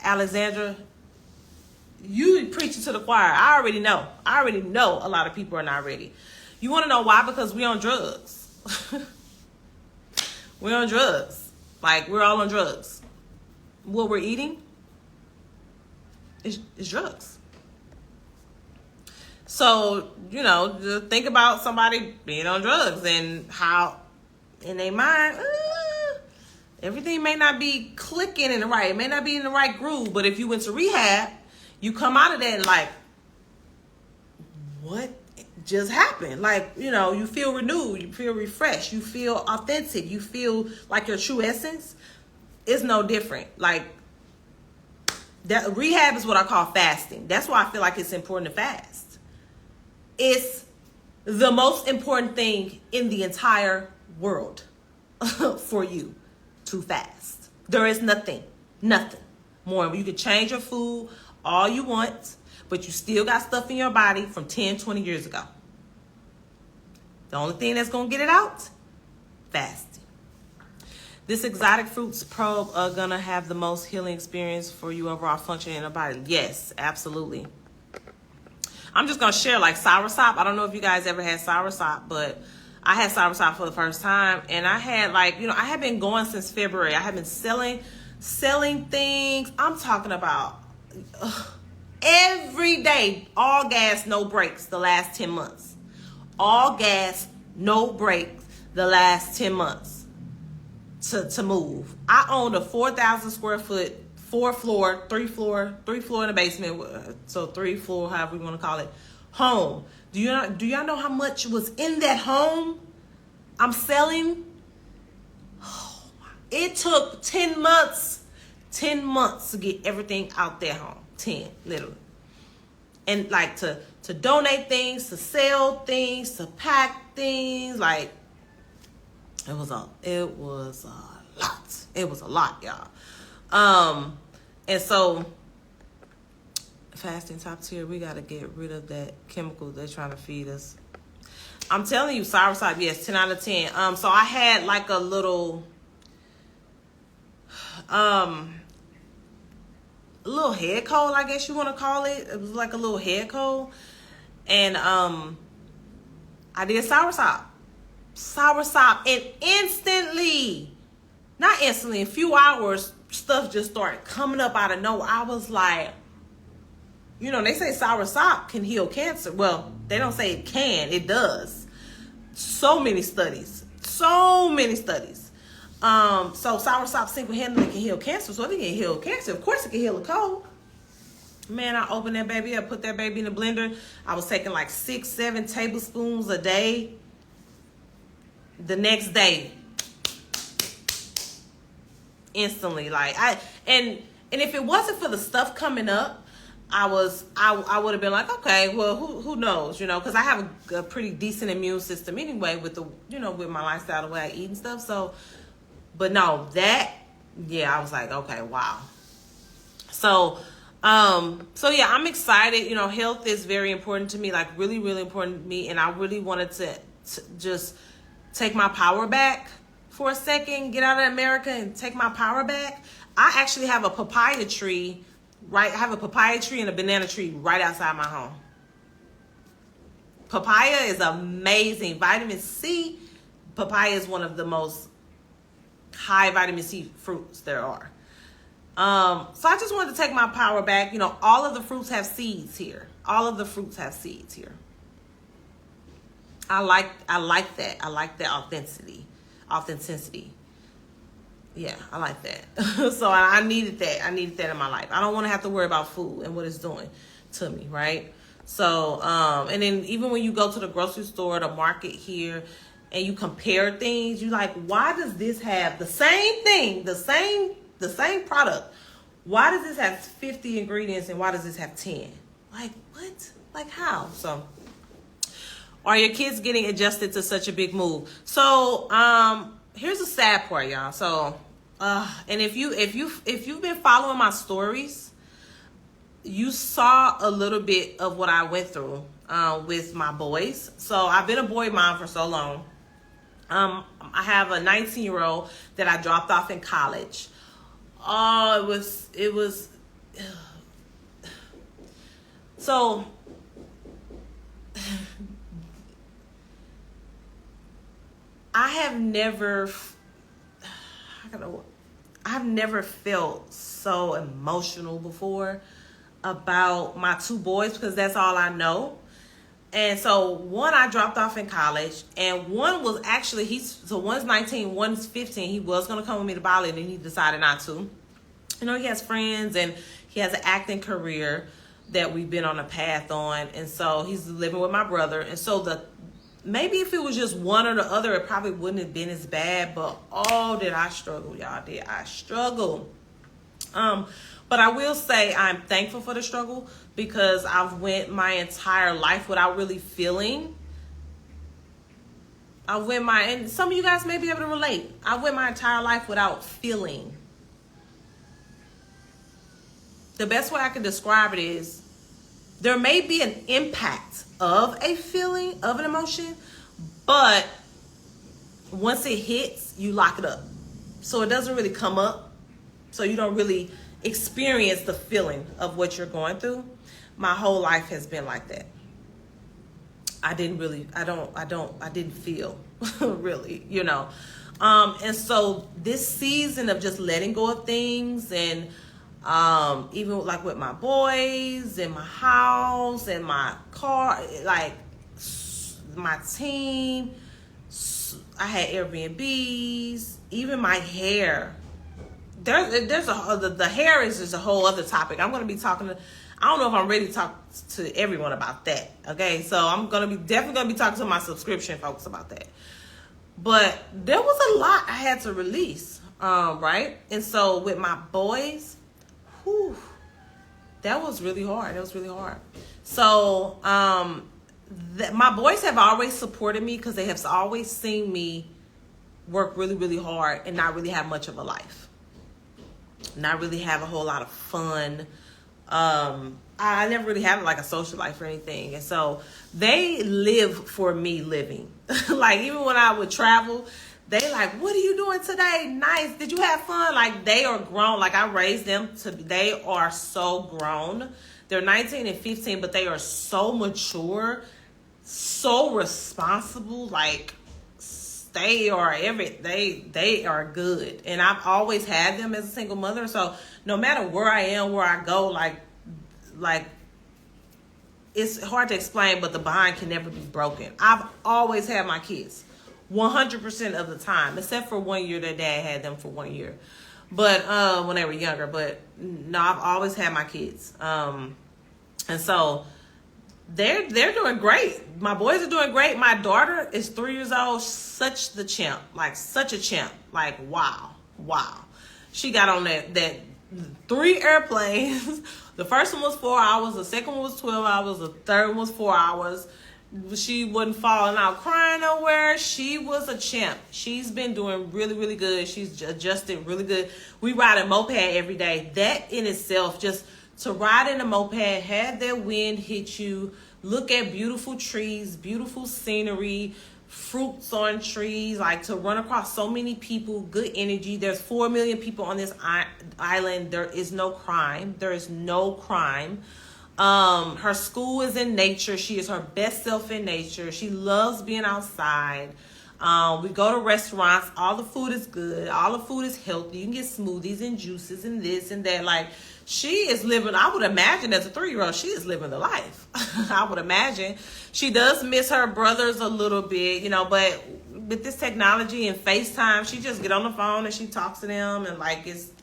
Alexandra. You preaching to the choir. I already know a lot of people are not ready. You want to know why? Because we on drugs. We're on drugs. Like, we're all on drugs. What we're eating is drugs. So, just think about somebody being on drugs and how in their mind, everything may not be clicking in the right. It may not be in the right groove. But if you went to rehab, you come out of that and like, what just happened? Like, you feel renewed, you feel refreshed, you feel authentic, you feel like your true essence. It's no different. Like, that rehab is what I call fasting. That's why I feel like it's important to fast. It's the most important thing in the entire world for you to fast. There is nothing more. You can change your food all you want, but you still got stuff in your body from 10, 20 years ago. The only thing that's going to get it out, fasting. This exotic fruits probe are going to have the most healing experience for you overall functioning in the body. Yes, absolutely. I'm just going to share like soursop. I don't know if you guys ever had soursop, but I had soursop for the first time. And I had I have been going since February. I have been selling things. I'm talking about every day, all gas, no brakes the last 10 months. All gas, no brakes the last 10 months to move. I owned a 4,000 square foot, 3 floor in the basement. So 3 floor, however you want to call it, home. Do y'all know how much was in that home I'm selling? Oh, it took 10 months to get everything out that home. 10, literally. And like to donate things, to sell things, to pack things, like it was a lot. It was a lot, y'all. And so fasting top tier, we gotta get rid of that chemical they're trying to feed us. I'm telling you, soursop, yes, 10 out of 10. So I had like a little head cold, I guess you want to call it. It was like a little head cold. And I did soursop. And instantly, not instantly, in a few hours, stuff just started coming up out of nowhere. I was like, they say soursop can heal cancer. Well, they don't say it can, it does. So many studies So many studies. So soursop single-handedly can heal cancer. So if it can heal cancer, of course it can heal a cold. Man, I opened that baby up, put that baby in the blender. I was taking like 6-7 tablespoons a day. The next day, instantly, and if it wasn't for the stuff coming up, I would have been like, okay, well, who knows, because I have a pretty decent immune system anyway with with my lifestyle, the way I eat and stuff. So, but no, I was like, okay, wow. So yeah, I'm excited. Health is very important to me, like really, really important to me, and I really wanted to just take my power back for a second, get out of America and take my power back. I actually have a papaya tree, right? I have a papaya tree and a banana tree right outside my home. Papaya is amazing. Vitamin C, papaya is one of the most high vitamin C fruits there are. So I just wanted to take my power back. All of the fruits have seeds here. I like that. I like that authenticity. Yeah, I like that. So I needed that. I needed that in my life. I don't want to have to worry about food and what it's doing to me, right? So, and then even when you go to the grocery store, the market here, and you compare things, you like, why does this have the same thing, the same product? Why does this have 50 ingredients and why does this have 10? Like, what? Like, how? So, are your kids getting adjusted to such a big move? So, here's the sad part, y'all. So, and if you've been following my stories, you saw a little bit of what I went through with my boys. So, I've been a boy mom for so long. I have a 19-year-old that I dropped off in college. Oh, it was. So. I've never felt so emotional before about my two boys because that's all I know. And so one I dropped off in college, and one was actually one's 19, one's 15. He was gonna come with me to Bali, and then he decided not to. He has friends and he has an acting career that we've been on a path on, and so he's living with my brother. And so maybe if it was just one or the other, it probably wouldn't have been as bad. But did I struggle, y'all? Did I struggle? But I will say I'm thankful for the struggle because I've went my entire life without really feeling. And some of you guys may be able to relate. I went my entire life without feeling. The best way I can describe it is there may be an impact of a feeling, of an emotion, but once it hits, you lock it up. So it doesn't really come up. So you don't really experience the feeling of what you're going through. My whole life has been like that. I didn't feel really, and so this season of just letting go of things and even like with my boys and my house and my car, like my team, I had Airbnbs, even my hair. The hair is just a whole other topic. I'm going to be talking to, I don't know if I'm ready to talk to everyone about that. Okay. So I'm definitely going to be talking to my subscription folks about that. But there was a lot I had to release. Right. And so with my boys, that was really hard. So, my boys have always supported me because they have always seen me work really, really hard and not really have much of a life. Not really have a whole lot of fun. I never really had like a social life or anything. And so they live for me living. Like even when I would travel, they like, what are you doing today? Nice. Did you have fun? Like they are grown. Like I raised them they are so grown. They're 19 and 15, but they are so mature, so responsible. Like they are good. And I've always had them as a single mother. So no matter where I am, where I go, like it's hard to explain, but the bond can never be broken. I've always had my kids. 100% of the time, except for 1 year that dad had them for 1 year. But when they were younger. But no, I've always had my kids. And so they're doing great. My boys are doing great. My daughter is 3 years old, such the champ. Like such a champ. Like wow. She got on that 3 airplanes. The first one was 4 hours, the second one was 12 hours, the third one was 4 hours. She wasn't falling out crying nowhere. She was a champ. She's been doing really, really good. She's adjusted really good. We ride a moped every day. That in itself, just to ride in a moped, have that wind hit you, look at beautiful trees, beautiful scenery, fruits on trees, like to run across so many people, good energy. There's 4 million people on this island. There is no crime. There is no crime. Her school is in nature. She is her best self in nature. She loves being outside. We go to restaurants. All the food is good. All the food is healthy. You can get smoothies and juices and this and that. Like, she is living, I would imagine as a 3-year-old, she is living the life. I would imagine. She does miss her brothers a little bit, you know, but with this technology and FaceTime, she just get on the phone and she talks to them and like it's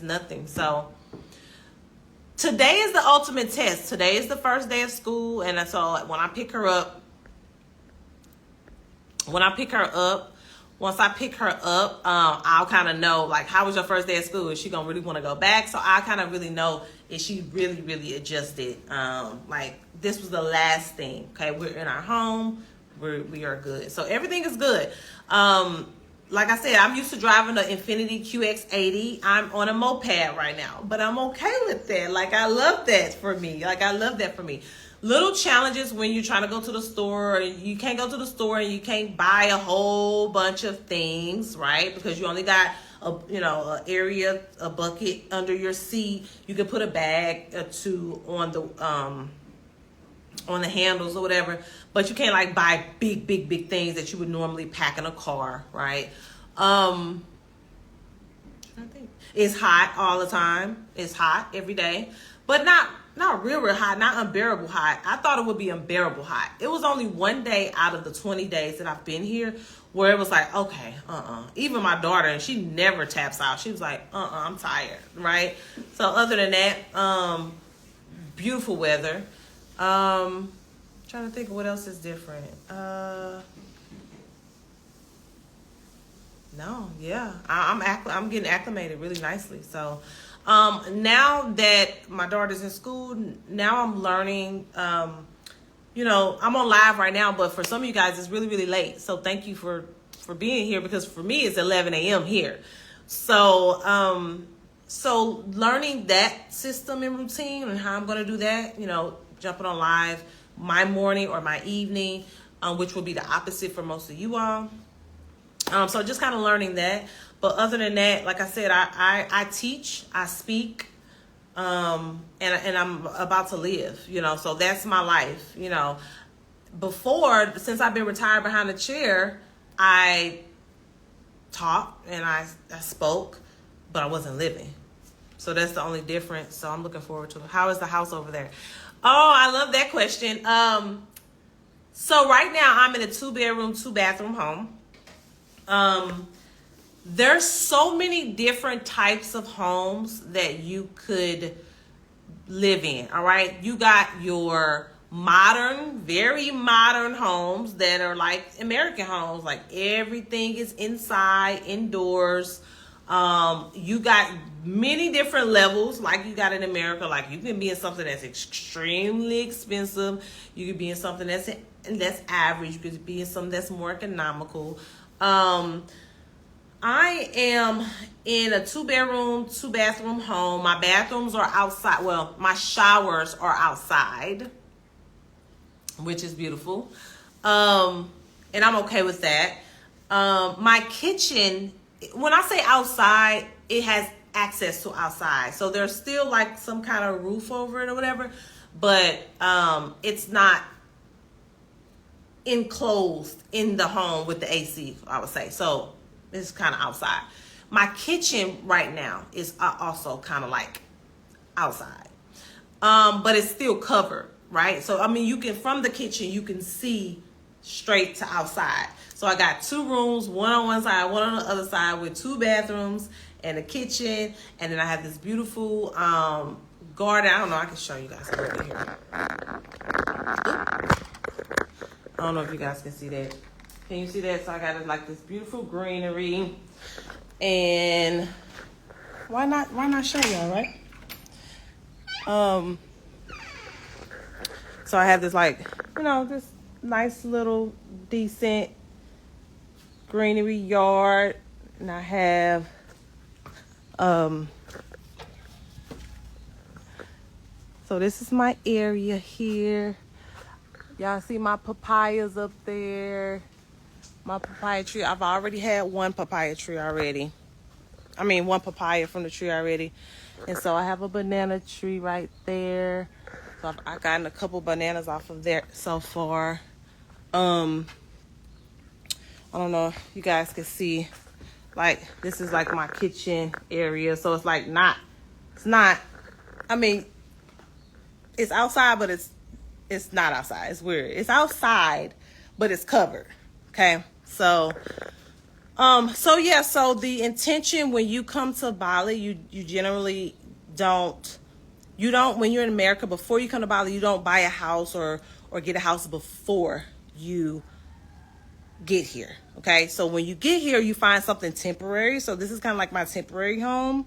nothing. So today is the ultimate test. Today is the first day of school, and so when I pick her up, once I pick her up, I'll kind of know, like, how was your first day of school? Is she gonna really want to go back? So I kind of really know if she really, really adjusted. Like, this was the last thing. Okay, we're in our home. We are good. So everything is good. Like I said, I'm used to driving the Infiniti QX80. I'm on a moped right now, but I'm okay with that. Like, I love that for me. Little challenges when you're trying to go to the store. You can't go to the store and you can't buy a whole bunch of things, right? Because you only got an area, a bucket under your seat. You can put a bag or two on the handles or whatever, but you can't like buy big things that you would normally pack in a car, right? I think it's hot all the time. It's hot every day, but not real hot, not unbearable hot. I thought it would be unbearable hot. It was only one day out of the 20 days that I've been here where it was like, okay, even my daughter, and she never taps out. She was like, I'm tired, right? So other than that, beautiful weather. Trying to think of what else is different. No, yeah, I'm getting acclimated really nicely. So, now that my daughter's in school, now I'm learning. I'm on live right now, but for some of you guys, it's really, really late. So thank you for being here, because for me, it's 11 a.m. here. So, so learning that system and routine and how I'm going to do that, jumping on live my morning or my evening, which will be the opposite for most of you all. So just kind of learning that. But other than that, like I said, I teach, I speak, and I'm about to live, so that's my life, Before, since I've been retired behind the chair, I talked and I spoke, but I wasn't living. So that's the only difference. So I'm looking forward to it. How is the house over there? Oh, I love that question. So right now I'm in a 2-bedroom, 2-bathroom home. There's so many different types of homes that you could live in. All right. You got your modern, very modern homes that are like American homes. Like everything is inside, indoors. You got many different levels like you got in America. Like you can be in something that's extremely expensive. You could be in something that's average. You could be in something that's more economical. I am in a 2-bedroom, 2-bathroom home. My bathrooms are outside. Well, my showers are outside, which is beautiful. And I'm okay with that. My kitchen, when I say outside, it has access to outside. So there's still like some kind of roof over it or whatever, but it's not enclosed in the home with the AC, I would say. So it's kind of outside. My kitchen right now is also kind of like outside, but it's still covered, right? So I mean, you can, from the kitchen, you can see straight to outside. So I got 2 rooms, one on one side, one on the other side, with 2 bathrooms and a kitchen. And then I have this beautiful garden. I don't know, I can show you guys over here. I don't know if you guys can see that. Can you see that? So I got like this beautiful greenery. And why not show y'all, right? So I have this, like, you know, this nice little decent greenery yard. And I have so this is my area here. Y'all see my papayas up there. My papaya tree. I've already had one papaya tree already. I mean, one papaya from the tree already. And so I have a banana tree right there. So I've gotten a couple bananas off of there so far. I don't know if you guys can see. Like, this is like my kitchen area. So it's like it's not, I mean, it's outside, but it's not outside. It's weird. It's outside, but it's covered. Okay. So so the intention when you come to Bali, you generally don't, when you're in America, before you come to Bali, you don't buy a house or get a house before you get here. Okay. So when you get here, you find something temporary. So this is kind of like my temporary home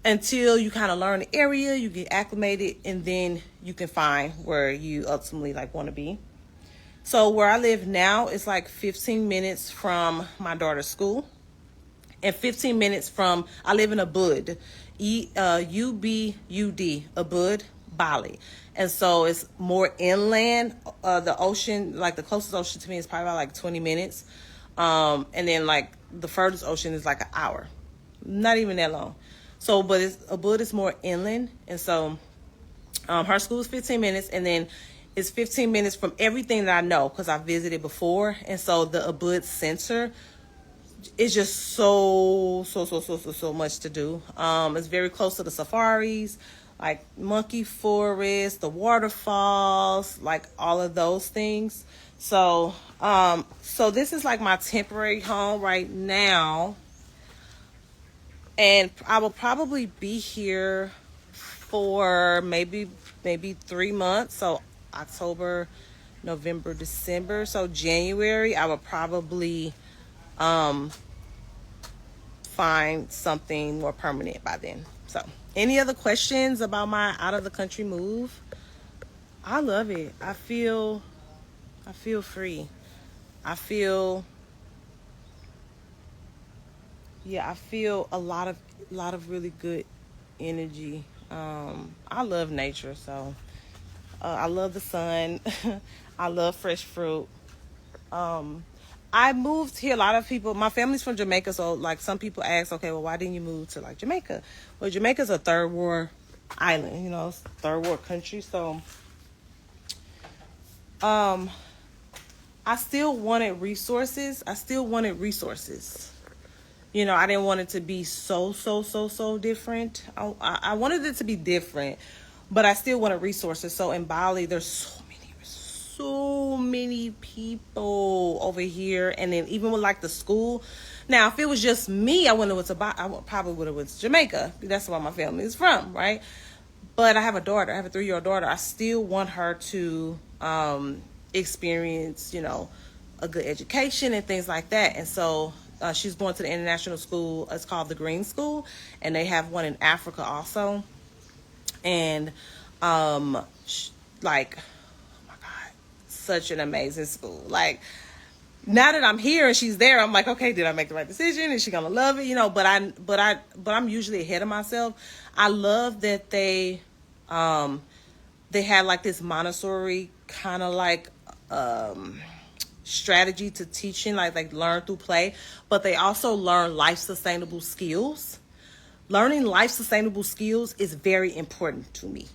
until you kind of learn the area, you get acclimated, and then you can find where you ultimately like want to be. So where I live now is like 15 minutes from my daughter's school and 15 minutes from, I live in Ubud, U-B-U-D, Ubud, Bali. And so it's more inland. The ocean, like the closest ocean to me is probably about like 20 minutes. And then like the furthest ocean is like an hour. Not even that long. So, but Ubud is more inland. And so her school is 15 minutes, and then it's 15 minutes from everything that I know because I visited before. And so the Ubud Center is just so much to do. It's very close to the safaris, like monkey forest, the waterfalls, like all of those things. So, so this is like my temporary home right now. And I will probably be here for maybe 3 months. So October, November, December. So January, I will probably find something more permanent by then. So any other questions about my out of the country move? I love it. I feel free. I feel a lot of really good energy. I love nature, so I love the sun. I love fresh fruit. I moved here. A lot of people, my family's from Jamaica, so like some people ask, okay, well, why didn't you move to like Jamaica? Well, Jamaica's a third world island, it's third world country, so I still wanted resources. I didn't want it to be so different. I wanted it to be different, but I still wanted resources. So in Bali, there's so many people over here. And then even with like the school. Now, if it was just me, I probably would have went to Jamaica. That's where my family is from, right? But I have a daughter. I have a 3-year-old daughter. I still want her to experience, a good education and things like that. And so she's going to the international school. It's called the Green School, and they have one in Africa also. And like, oh my God, such an amazing school. Like, now that I'm here and she's there, I'm like, okay, did I make the right decision? Is she gonna love it? But I'm usually ahead of myself. I love that they had like this Montessori kind of like strategy to teaching, like learn through play, but they also learn life sustainable skills. Learning life sustainable skills is very important to me.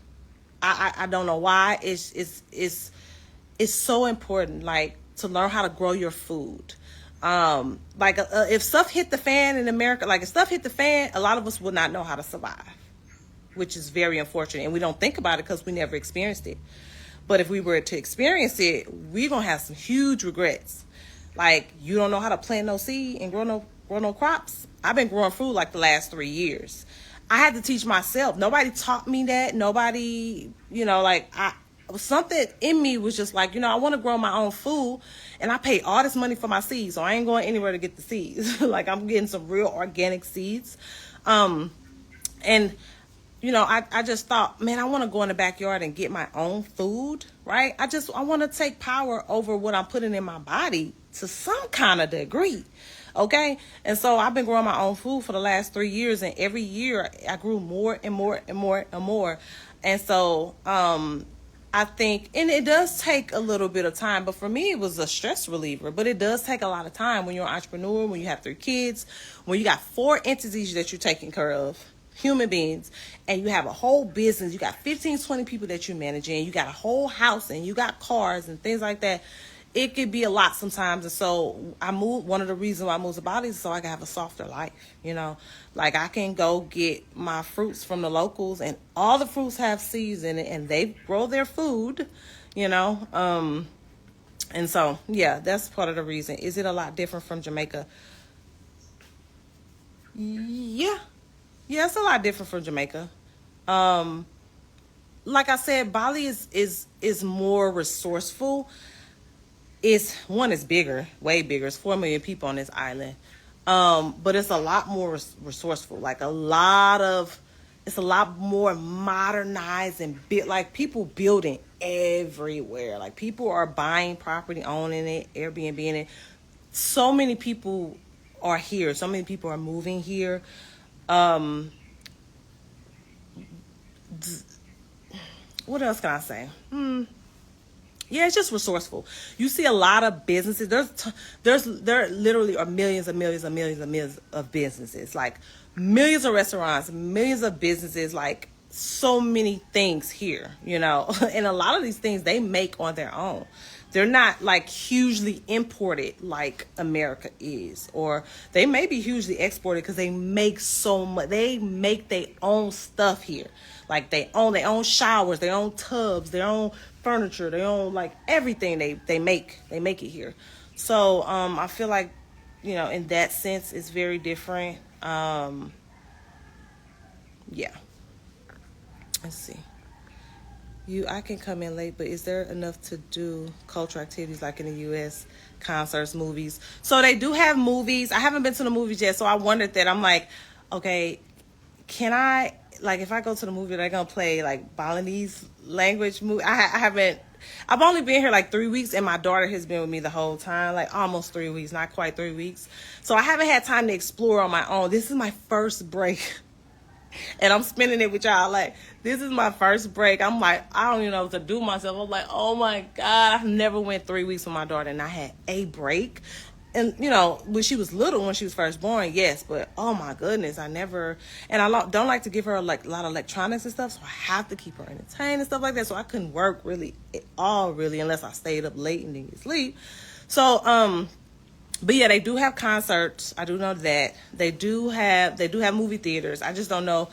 I don't know why. It's so important, like to learn how to grow your food. If stuff hit the fan in America, like if stuff hit the fan, a lot of us will not know how to survive, which is very unfortunate. And we don't think about it because we never experienced it. But if we were to experience it, we're going to have some huge regrets. Like, you don't know how to plant no seed and grow no crops. I've been growing food like the last 3 years. I had to teach myself. Nobody taught me that. Nobody, like, something in me was just like, I want to grow my own food, and I pay all this money for my seeds, so I ain't going anywhere to get the seeds. Like, I'm getting some real organic seeds. And, I just thought, man, I want to go in the backyard and get my own food, right? I want to take power over what I'm putting in my body to some kind of degree. Okay. And so I've been growing my own food for the last 3 years, and every year I grew more and more and more and more. And so, I think, and it does take a little bit of time, but for me, it was a stress reliever. But it does take a lot of time when you're an entrepreneur, when you have 3 kids, when you got 4 entities that you're taking care of, human beings, and you have a whole business. You got 15, 20 people that you're managing. You got a whole house, and you got cars and things like that. It could be a lot sometimes. And so one of the reasons why I moved to Bali is so I can have a softer life, like I can go get my fruits from the locals, and all the fruits have seeds in it, and they grow their food, and so, yeah, that's part of the reason. Is it a lot different from Jamaica? Yeah, it's a lot different from Jamaica. Like I said, Bali is more resourceful. It's bigger, way bigger. It's 4 million people on this island. But it's a lot more resourceful. Like it's a lot more modernized and like people building everywhere. Like people are buying property, owning it, Airbnb in it. So many people are here. So many people are moving here. What else can I say? Yeah, it's just resourceful. You see a lot of businesses. There literally are millions and millions and millions and millions of businesses. Like millions of restaurants, millions of businesses, like so many things here, and a lot of these things they make on their own. They're not like hugely imported like America is, or they may be hugely exported because they make so much. They make their own stuff here. Like they own their own showers, their own tubs, their own furniture, their own like everything they make it here. So I feel like, in that sense it's very different. Yeah. Let's see. I can come in late, but is there enough to do cultural activities like in the U.S., concerts, movies? So they do have movies. I haven't been to the movies yet, so I wondered that. I'm like, okay, can I, like, if I go to the movie, they're going to play like Balinese language movie? I've only been here like 3 weeks, and my daughter has been with me the whole time, like almost 3 weeks, not quite 3 weeks. So I haven't had time to explore on my own. This is my first break. And I'm spending it with y'all. Like, this is my first break. I'm like, I don't even know what to do myself. I'm like, oh my God, I've never went 3 weeks with my daughter, and I had a break. And, when she was little, when she was first born, yes. But, oh my goodness, I never, and I don't like to give her like a lot of electronics and stuff. So I have to keep her entertained and stuff like that. So I couldn't work really at all, really, unless I stayed up late and didn't get sleep. So, but yeah, they do have concerts. I do know that. They do have movie theaters. I just don't know,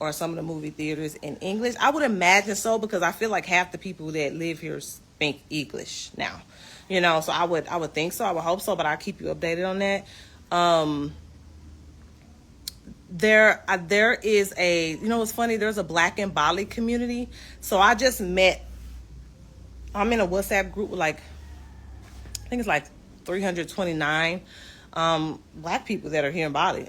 are some of the movie theaters in English? I would imagine so, because I feel like half the people that live here speak English now. So I would think so. I would hope so, but I'll keep you updated on that. There is a, what's funny? There's a Black in Bali community. So I'm in a WhatsApp group with I think it's like 329 Black people that are here in Bali.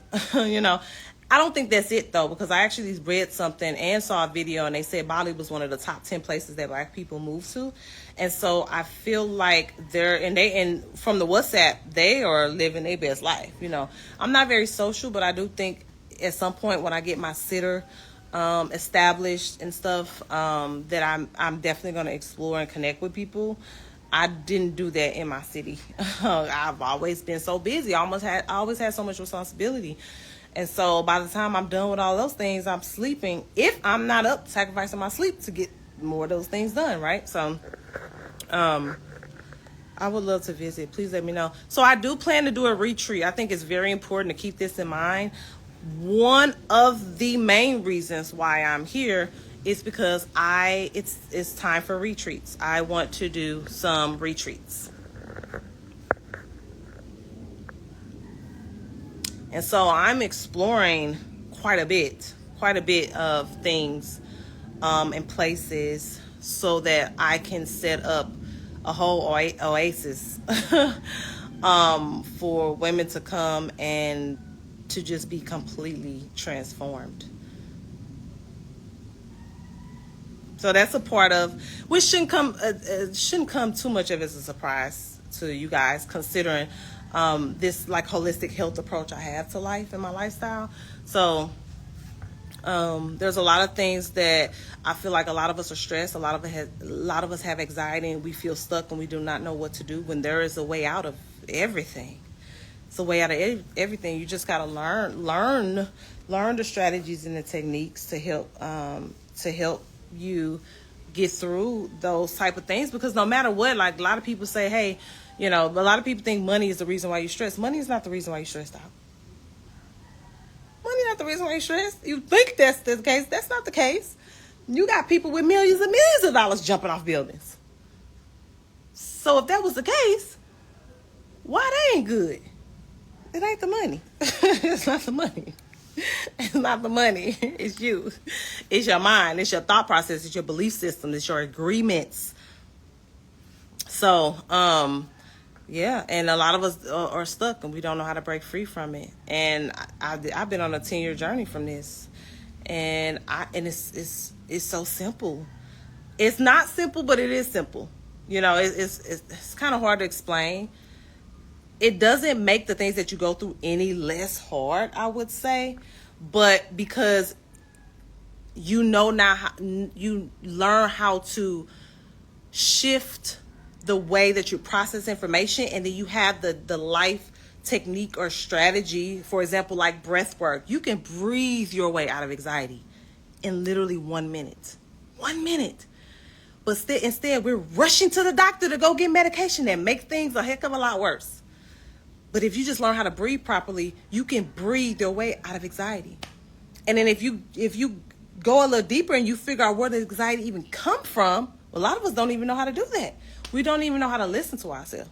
I don't think that's it though, because I actually read something and saw a video, and they said Bali was one of the top 10 places that Black people move to. And so I feel like and from the WhatsApp, they are living their best life. I'm not very social, but I do think at some point when I get my sitter established and stuff, that I'm definitely going to explore and connect with people. I didn't do that in my city. I've always been so busy. I always had so much responsibility. And so by the time I'm done with all those things, I'm sleeping. If I'm not up, sacrificing my sleep to get more of those things done, right? So I would love to visit. Please let me know. So I do plan to do a retreat. I think it's very important to keep this in mind. One of the main reasons why I'm here It's because it's time for retreats. I want to do some retreats. And so I'm exploring quite a bit of things and places so that I can set up a whole oasis for women to come and to just be completely transformed. So that's a part of which shouldn't come too much of as a surprise to you guys, considering this like holistic health approach I have to life and my lifestyle. So there's a lot of things that I feel like a lot of us are stressed. A lot of us have anxiety, and we feel stuck and we do not know what to do, when there is a way out of everything. It's a way out of everything. You just gotta learn the strategies and the techniques to help you get through those type of things. Because no matter what, like a lot of people say, hey, a lot of people think money is the reason why you're stressed. Money is not the reason why you're stressed out. Money not the reason why you're stressed. You think that's the case. That's not the case. You got people with millions and millions of dollars jumping off buildings. So if that was the case, why they ain't good? It ain't the money. It's not the money. It's not the money. It's you. It's your mind. It's your thought process. It's your belief system. It's your agreements. So, yeah, and a lot of us are stuck and we don't know how to break free from it. And I've been on a 10-year journey from this, and it's so simple. It's not simple, but it is simple. It's kind of hard to explain. It doesn't make the things that you go through any less hard, I would say, but because you learn how to shift the way that you process information, and then you have the life technique or strategy. For example, like breath work. You can breathe your way out of anxiety in literally 1 minute. 1 minute. But instead, we're rushing to the doctor to go get medication that makes things a heck of a lot worse. But if you just learn how to breathe properly, you can breathe your way out of anxiety. And then if you go a little deeper and you figure out where the anxiety even come from, a lot of us don't even know how to do that. We don't even know how to listen to ourselves.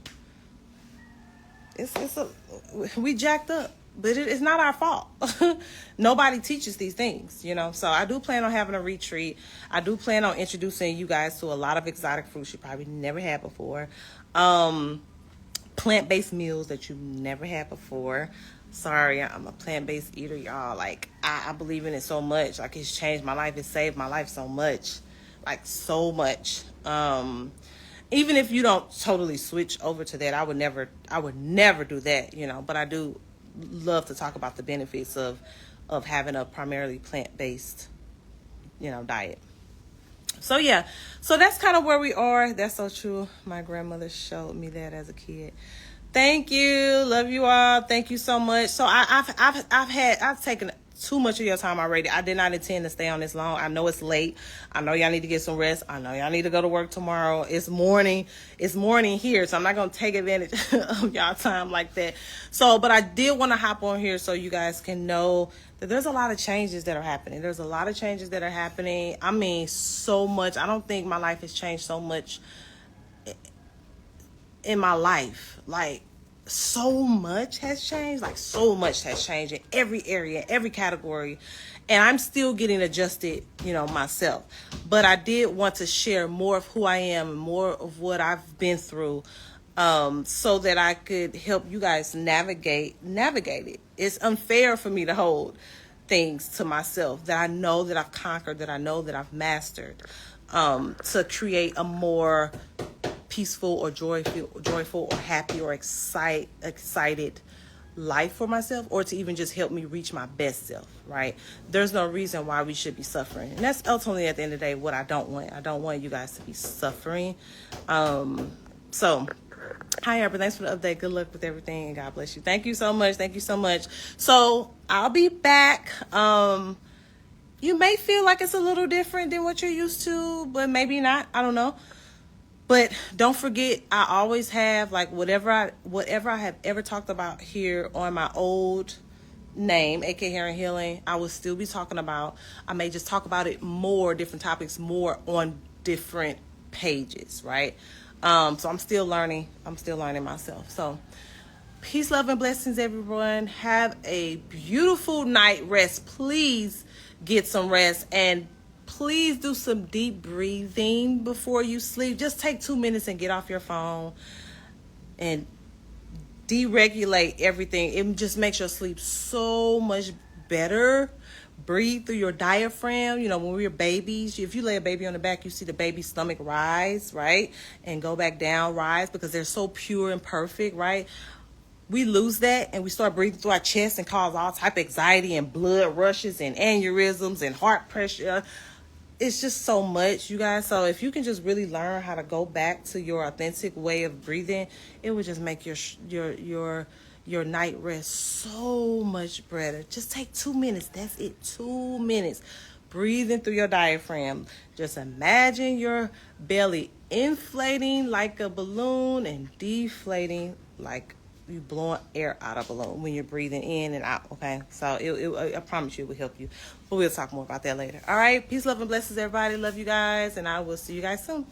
We jacked up, but it's not our fault. Nobody teaches these things, So I do plan on having a retreat. I do plan on introducing you guys to a lot of exotic fruits you probably never had before. Plant-based meals that you never had before. Sorry, I'm a plant-based eater, y'all. Like, I believe in it so much. Like, it's changed my life. It saved my life so much. Like, so much. Even if you don't totally switch over to that, I would never do that, but I do love to talk about the benefits of having a primarily plant-based, diet. So yeah, so that's kind of where we are. That's so true. My grandmother showed me that as a kid. Thank you. Love you all. Thank you so much. So I've taken too much of your time already. I did not intend to stay on this long. I know it's late. I know y'all need to get some rest. I know y'all need to go to work tomorrow. It's morning. It's morning here, so I'm not going to take advantage of y'all time like that. So, but I did want to hop on here so you guys can know that there's a lot of changes that are happening. There's a lot of changes that are happening. I mean, so much. I don't think my life has changed so much in my life. Like, so much has changed. Like, so much has changed in every area, every category. And I'm still getting adjusted, myself. But I did want to share more of who I am, more of what I've been through, so that I could help you guys navigate it. It's unfair for me to hold things to myself that I know that I've conquered, that I know that I've mastered, to create a more peaceful or joyful or happy or excited life for myself, or to even just help me reach my best self, right? There's no reason why we should be suffering. And that's ultimately, at the end of the day, what I don't want. I don't want you guys to be suffering. So, hi, Abra. Thanks for the update. Good luck with everything, and God bless you. Thank you so much. Thank you so much. So, I'll be back. You may feel like it's a little different than what you're used to, but maybe not. I don't know. But don't forget, I always have, like, whatever I have ever talked about here on my old name, a.k.a. Hair and Healing, I will still be talking about. I may just talk about it more, different topics, more on different pages, right? So I'm still learning. I'm still learning myself. So peace, love, and blessings, everyone. Have a beautiful night rest. Please get some rest, and please do some deep breathing before you sleep. Just take 2 minutes and get off your phone and deregulate everything. It just makes your sleep so much better. Breathe through your diaphragm. You know, when we're babies, if you lay a baby on the back, you see the baby's stomach rise, right? And go back down, rise, because they're so pure and perfect, right? We lose that and we start breathing through our chest and cause all type of anxiety and blood rushes and aneurysms and heart pressure. It's just so much, you guys. So if you can just really learn how to go back to your authentic way of breathing, it would just make your night rest so much better. Just take 2 minutes. That's it. 2 minutes. Breathing through your diaphragm. Just imagine your belly inflating like a balloon and deflating like you blowing air out of a balloon when you're breathing in and out. Okay, so I promise you it will help you, but we'll talk more about that later. All right, peace, love, and blessings, everybody. Love you guys, and I will see you guys soon.